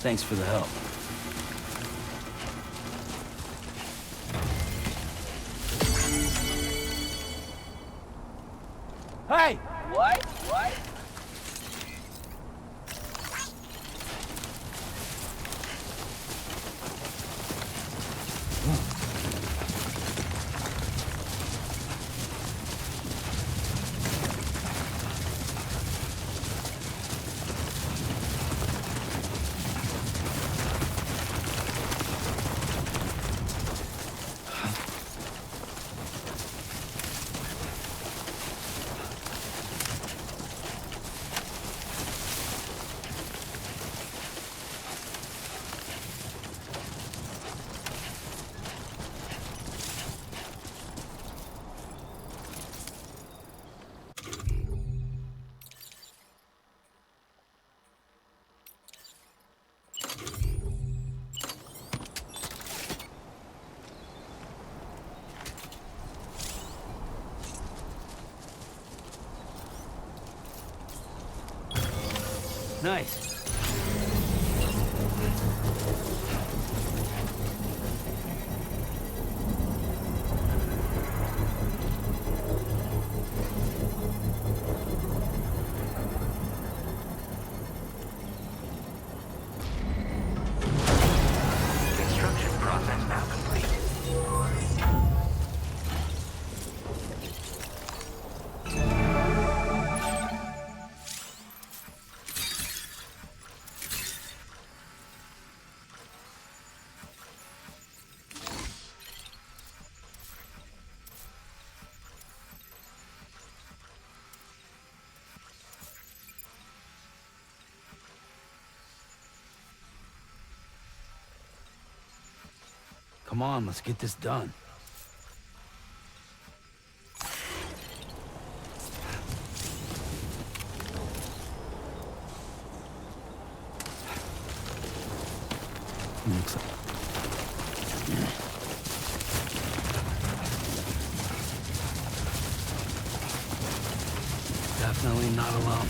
Thanks for the help. Hey! What? What? Nice. Construction process now complete. Come on, let's get this done. Looks like... Definitely not alone.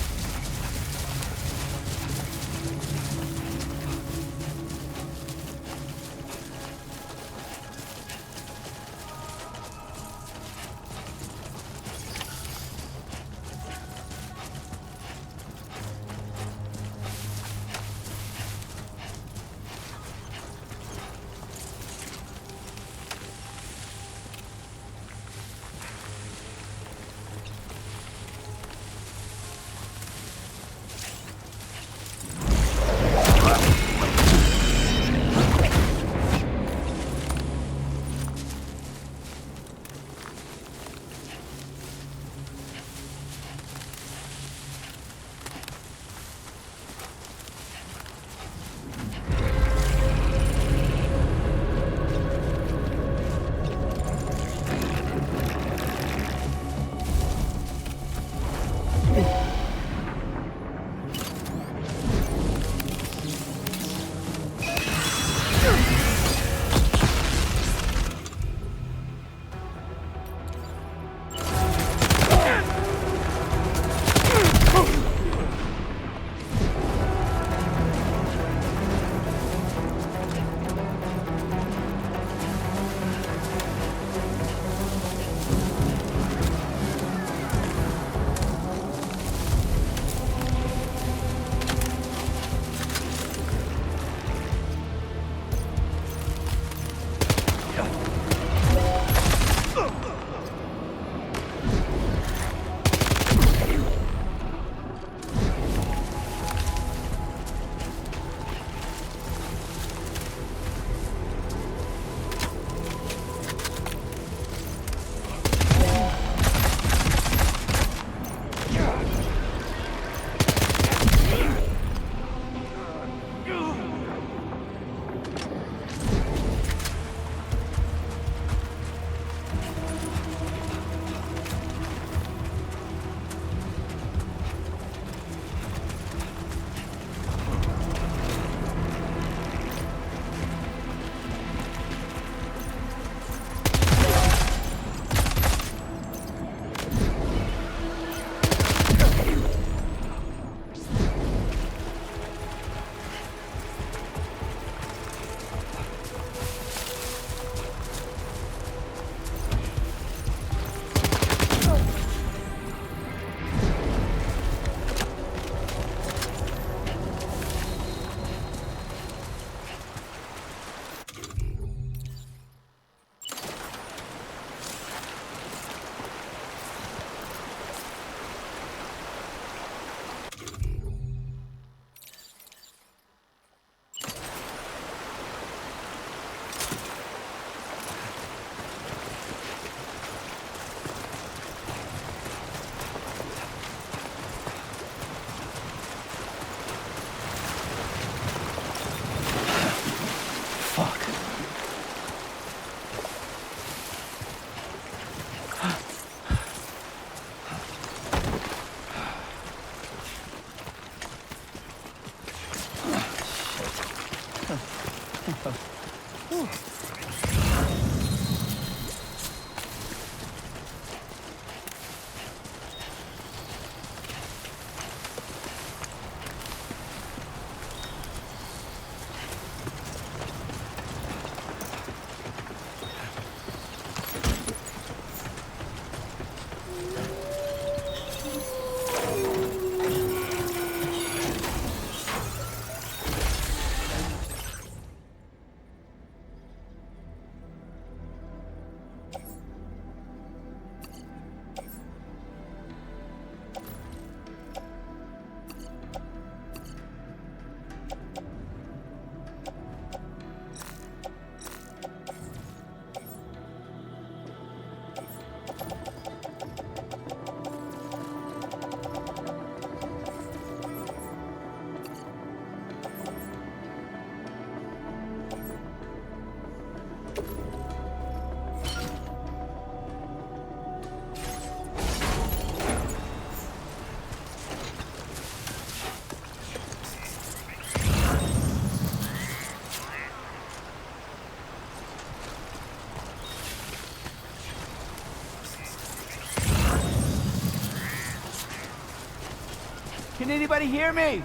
Can anybody hear me?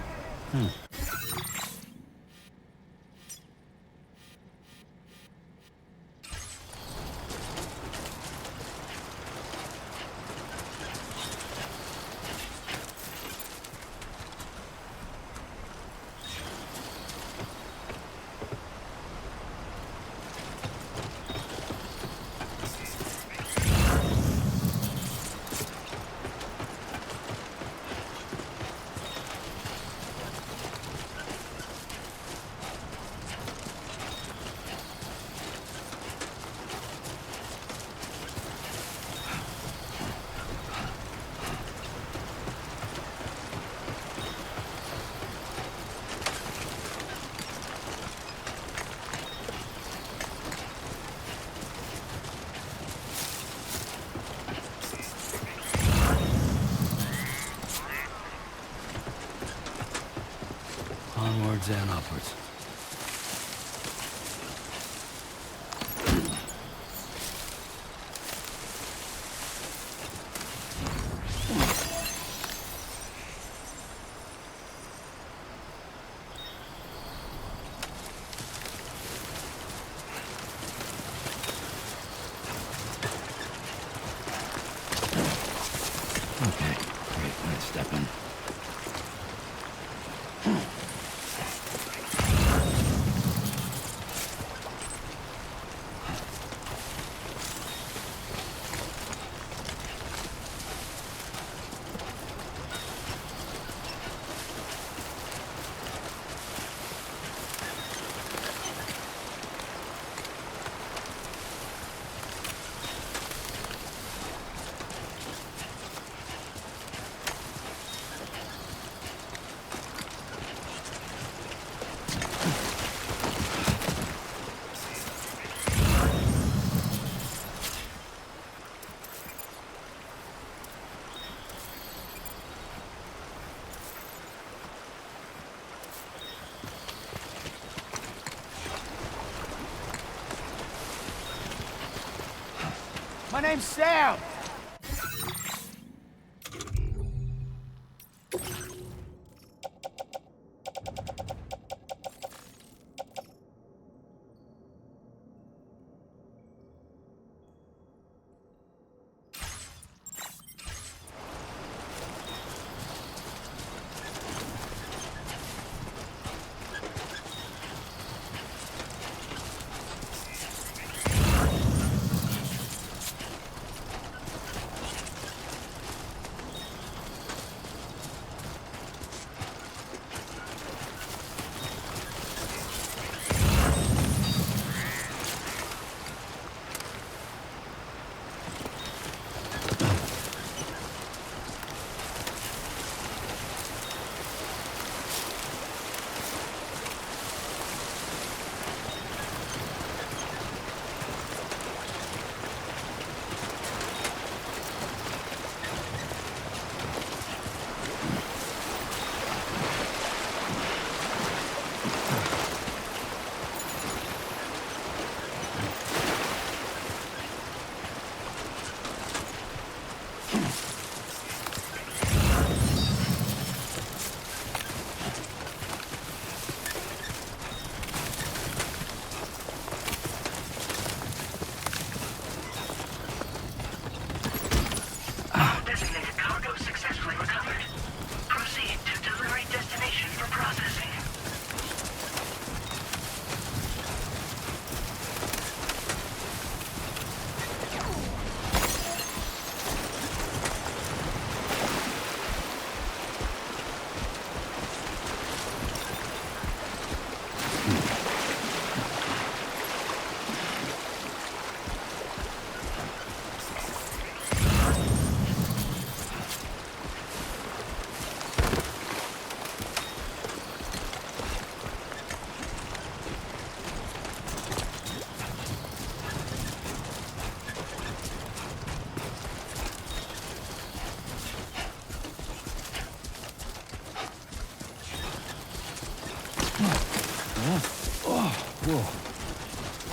Onwards and upwards. Okay, great. Let's step in. My name's Sam.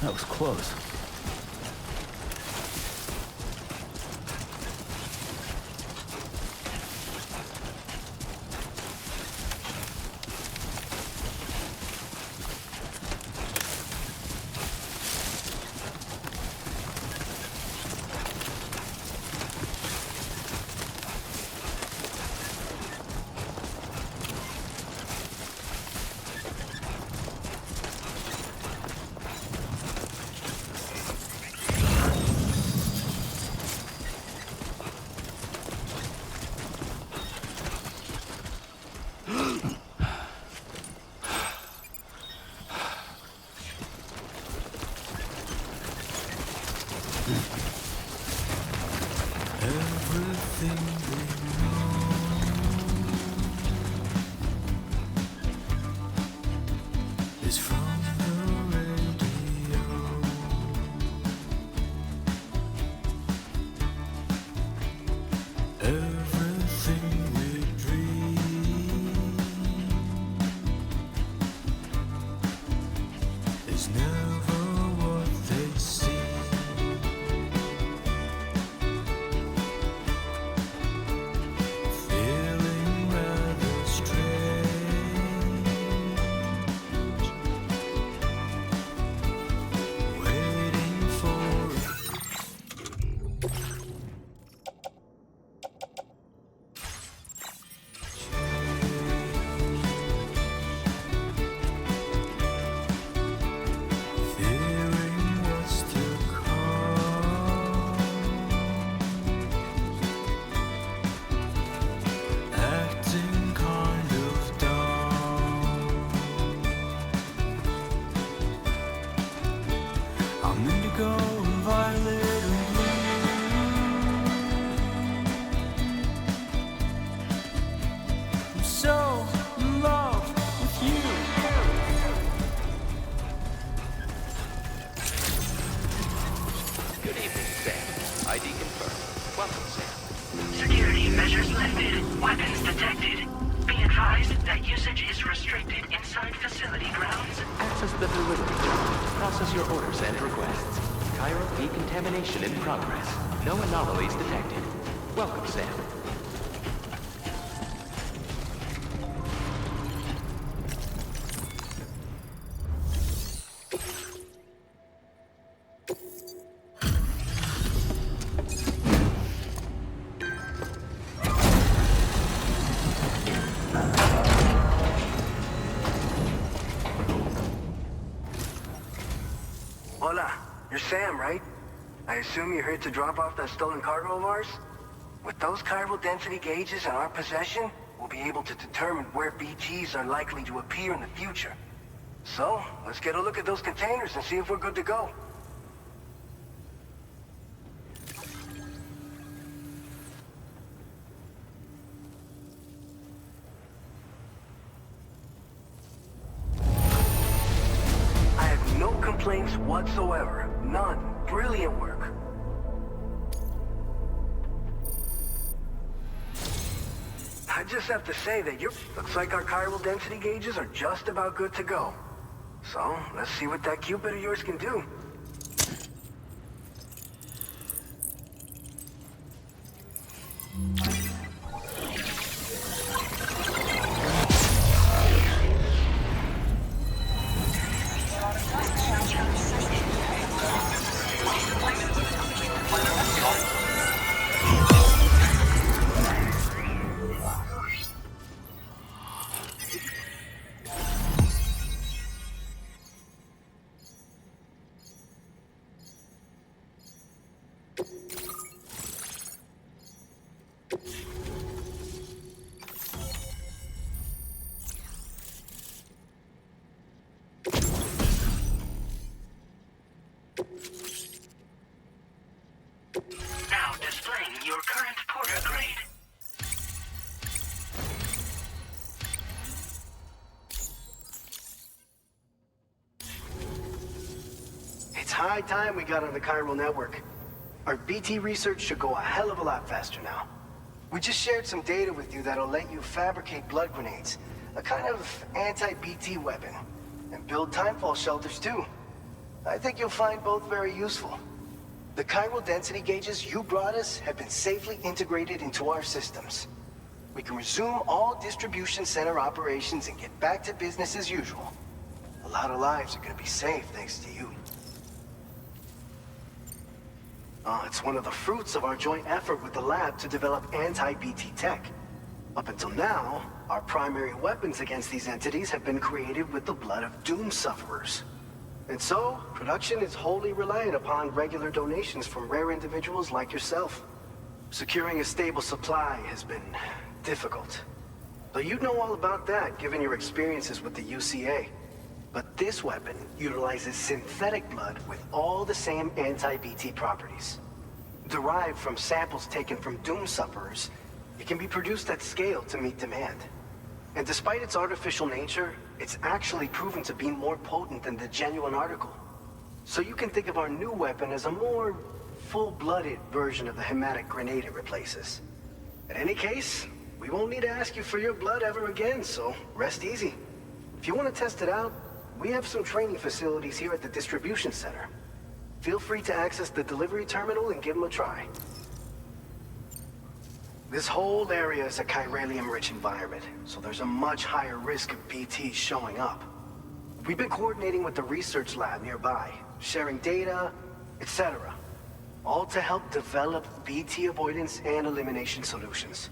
That was close. Everything we know is from the radio. Everything we dream is never what they seem. Feeling rather strange, waiting for fearing what's to come, acting kind of dumb. I'm indigo and violet and blue. I'm so in love with you. Good evening, Sam. ID confirmed. Welcome, Sam. Security measures lifted. Weapons detected. Be advised that usage is restricted inside facility grounds. Access the delivery terminal. Process your orders and requests. Chiral decontamination in progress. No anomalies detected. Welcome, Sam. Hola, you're Sam, right? I assume you're here to drop off that stolen cargo of ours? With those chiral density gauges in our possession, we'll be able to determine where BTs are likely to appear in the future. So, let's get a look at those containers and see if we're good to go. I have no complaints whatsoever. None. Brilliant work. I just have to say that looks like our chiral density gauges are just about good to go. So, let's see what that Cupid of yours can do. Now displaying your current porter grade. It's high time we got on the chiral network. Our BT research should go a hell of a lot faster now. We just shared some data with you that'll let you fabricate blood grenades, a kind of anti-BT weapon, and build timefall shelters too. I think you'll find both very useful. The chiral density gauges you brought us have been safely integrated into our systems. We can resume all distribution center operations and get back to business as usual. A lot of lives are gonna be saved thanks to you. It's one of the fruits of our joint effort with the lab to develop anti-BT tech. Up until now, our primary weapons against these entities have been created with the blood of doom sufferers. And so, production is wholly reliant upon regular donations from rare individuals like yourself. Securing a stable supply has been difficult. Though you'd know all about that, given your experiences with the UCA. But this weapon utilizes synthetic blood with all the same anti-BT properties. Derived from samples taken from doom sufferers, it can be produced at scale to meet demand. And despite its artificial nature, it's actually proven to be more potent than the genuine article. So you can think of our new weapon as a more full-blooded version of the hematic grenade it replaces. In any case, we won't need to ask you for your blood ever again, so rest easy. If you want to test it out, we have some training facilities here at the distribution center. Feel free to access the delivery terminal and give them a try. This whole area is a chiralium-rich environment, so there's a much higher risk of BTs showing up. We've been coordinating with the research lab nearby, sharing data, etc. All to help develop BT avoidance and elimination solutions.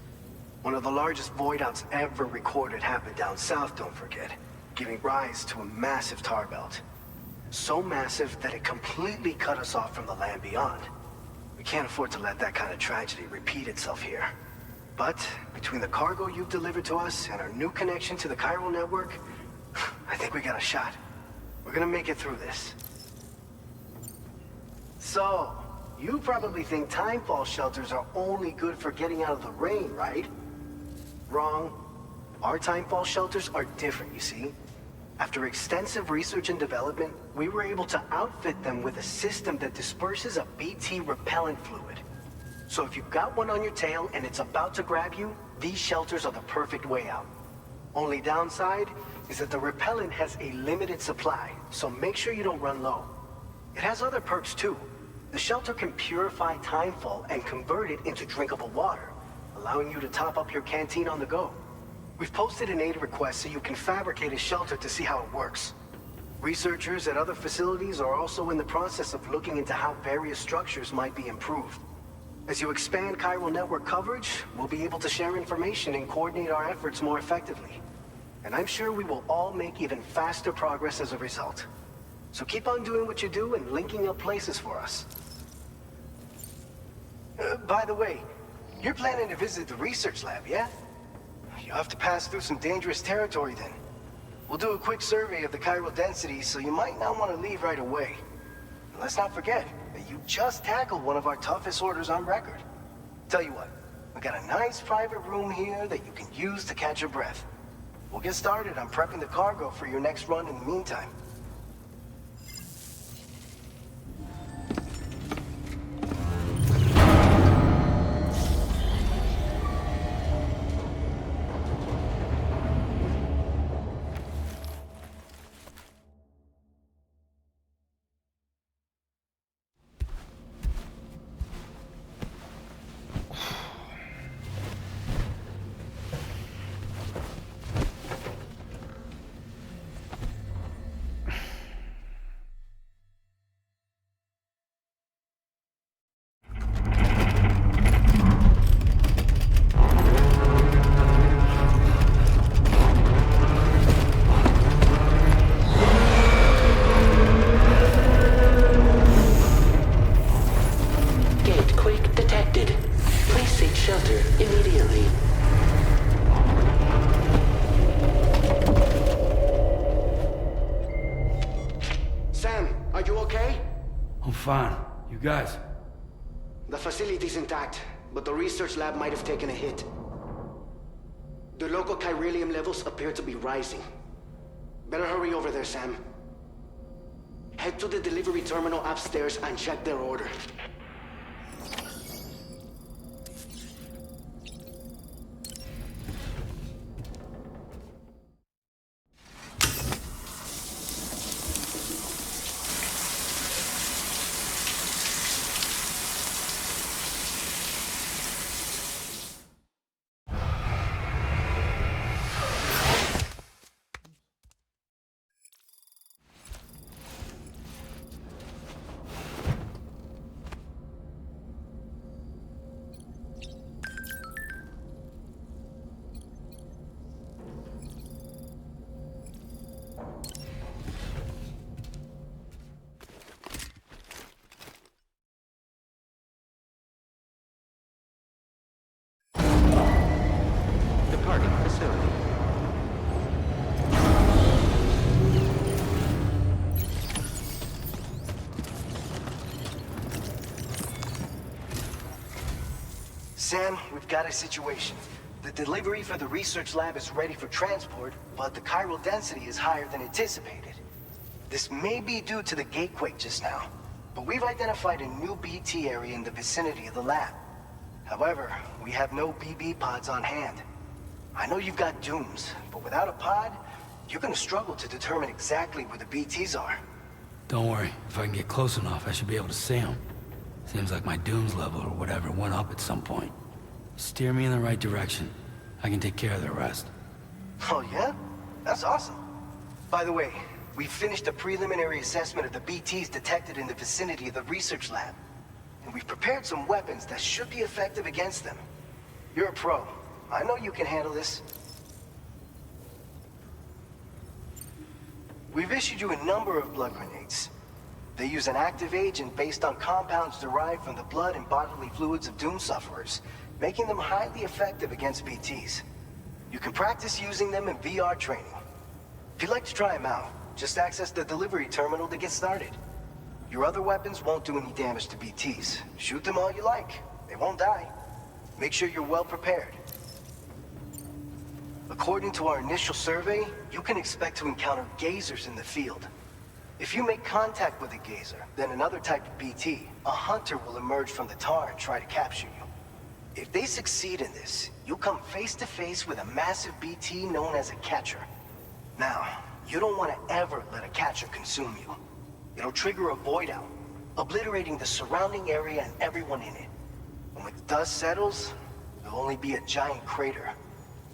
One of the largest void outs ever recorded happened down south, don't forget, giving rise to a massive tar belt. So massive that it completely cut us off from the land beyond. We can't afford to let that kind of tragedy repeat itself here. But between the cargo you've delivered to us and our new connection to the chiral network, I think we got a shot. We're gonna make it through this. So, you probably think timefall shelters are only good for getting out of the rain, right? Wrong. Our timefall shelters are different, you see. After extensive research and development, we were able to outfit them with a system that disperses a BT repellent fluid. So if you've got one on your tail and it's about to grab you, these shelters are the perfect way out. Only downside is that the repellent has a limited supply, so make sure you don't run low. It has other perks too. The shelter can purify timefall and convert it into drinkable water, allowing you to top up your canteen on the go. We've posted an aid request so you can fabricate a shelter to see how it works. Researchers at other facilities are also in the process of looking into how various structures might be improved. As you expand chiral network coverage, we'll be able to share information and coordinate our efforts more effectively. And I'm sure we will all make even faster progress as a result. So keep on doing what you do and linking up places for us. By the way, you're planning to visit the research lab, yeah? You'll have to pass through some dangerous territory then. We'll do a quick survey of the chiral density, so you might not want to leave right away. And let's not forget that you just tackled one of our toughest orders on record. Tell you what, we got a nice private room here that you can use to catch your breath. We'll get started on prepping the cargo for your next run in the meantime. Fine. You guys? The facility's intact, but the research lab might have taken a hit. The local chiralium levels appear to be rising. Better hurry over there, Sam. Head to the delivery terminal upstairs and check their order. Sam, we've got a situation. The delivery for the research lab is ready for transport, but the chiral density is higher than anticipated. This may be due to the gatequake just now, but we've identified a new BT area in the vicinity of the lab. However, we have no BB pods on hand. I know you've got dooms, but without a pod, you're gonna struggle to determine exactly where the BTs are. Don't worry. If I can get close enough, I should be able to see them. Seems like my dooms level or whatever went up at some point. Steer me in the right direction. I can take care of the rest. Oh yeah? That's awesome. By the way, we finished a preliminary assessment of the BTs detected in the vicinity of the research lab. And we've prepared some weapons that should be effective against them. You're a pro. I know you can handle this. We've issued you a number of blood grenades. They use an active agent based on compounds derived from the blood and bodily fluids of Doom sufferers, making them highly effective against BTs. You can practice using them in VR training. If you'd like to try them out, just access the delivery terminal to get started. Your other weapons won't do any damage to BTs. Shoot them all you like. They won't die. Make sure you're well prepared. According to our initial survey, you can expect to encounter gazers in the field. If you make contact with a gazer, then another type of BT, a hunter will emerge from the tar and try to capture you. If they succeed in this, you'll come face to face with a massive BT known as a catcher. Now, you don't want to ever let a catcher consume you. It'll trigger a void out, obliterating the surrounding area and everyone in it. And when the dust settles, there'll only be a giant crater.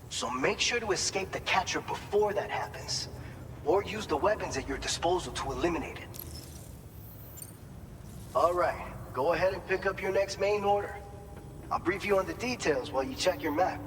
So make sure to escape the catcher before that happens, or use the weapons at your disposal to eliminate it. All right, go ahead and pick up your next main order. I'll brief you on the details while you check your map.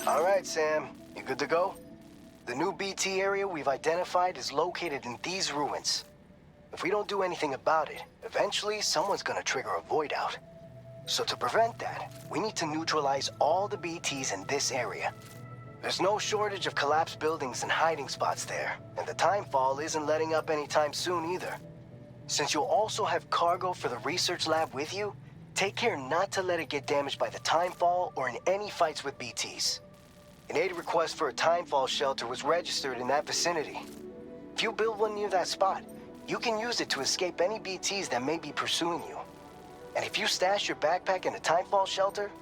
All right, Sam. You good to go? The new BT area we've identified is located in these ruins. If we don't do anything about it, eventually someone's gonna trigger a void out. So to prevent that, we need to neutralize all the BTs in this area. There's no shortage of collapsed buildings and hiding spots there, and the timefall isn't letting up anytime soon either. Since you'll also have cargo for the research lab with you, take care not to let it get damaged by the timefall or in any fights with BTs. An aid request for a timefall shelter was registered in that vicinity. If you build one near that spot, you can use it to escape any BTs that may be pursuing you. And if you stash your backpack in a timefall shelter,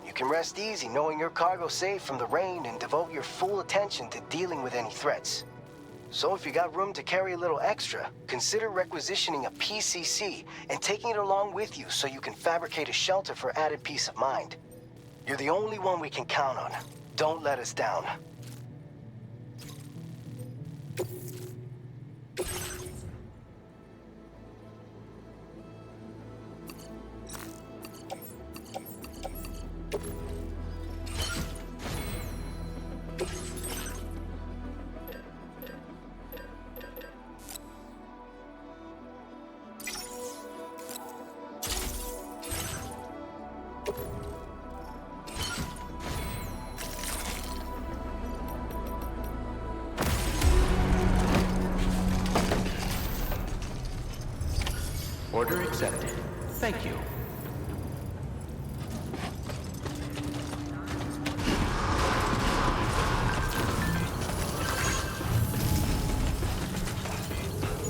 you can rest easy knowing your cargo's safe from the rain and devote your full attention to dealing with any threats. So if you got room to carry a little extra, consider requisitioning a PCC and taking it along with you so you can fabricate a shelter for added peace of mind. You're the only one we can count on. Don't let us down. Order accepted. Thank you.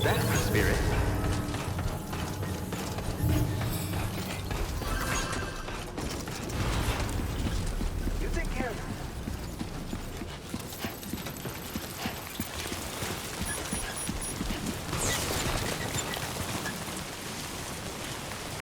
That's the spirit.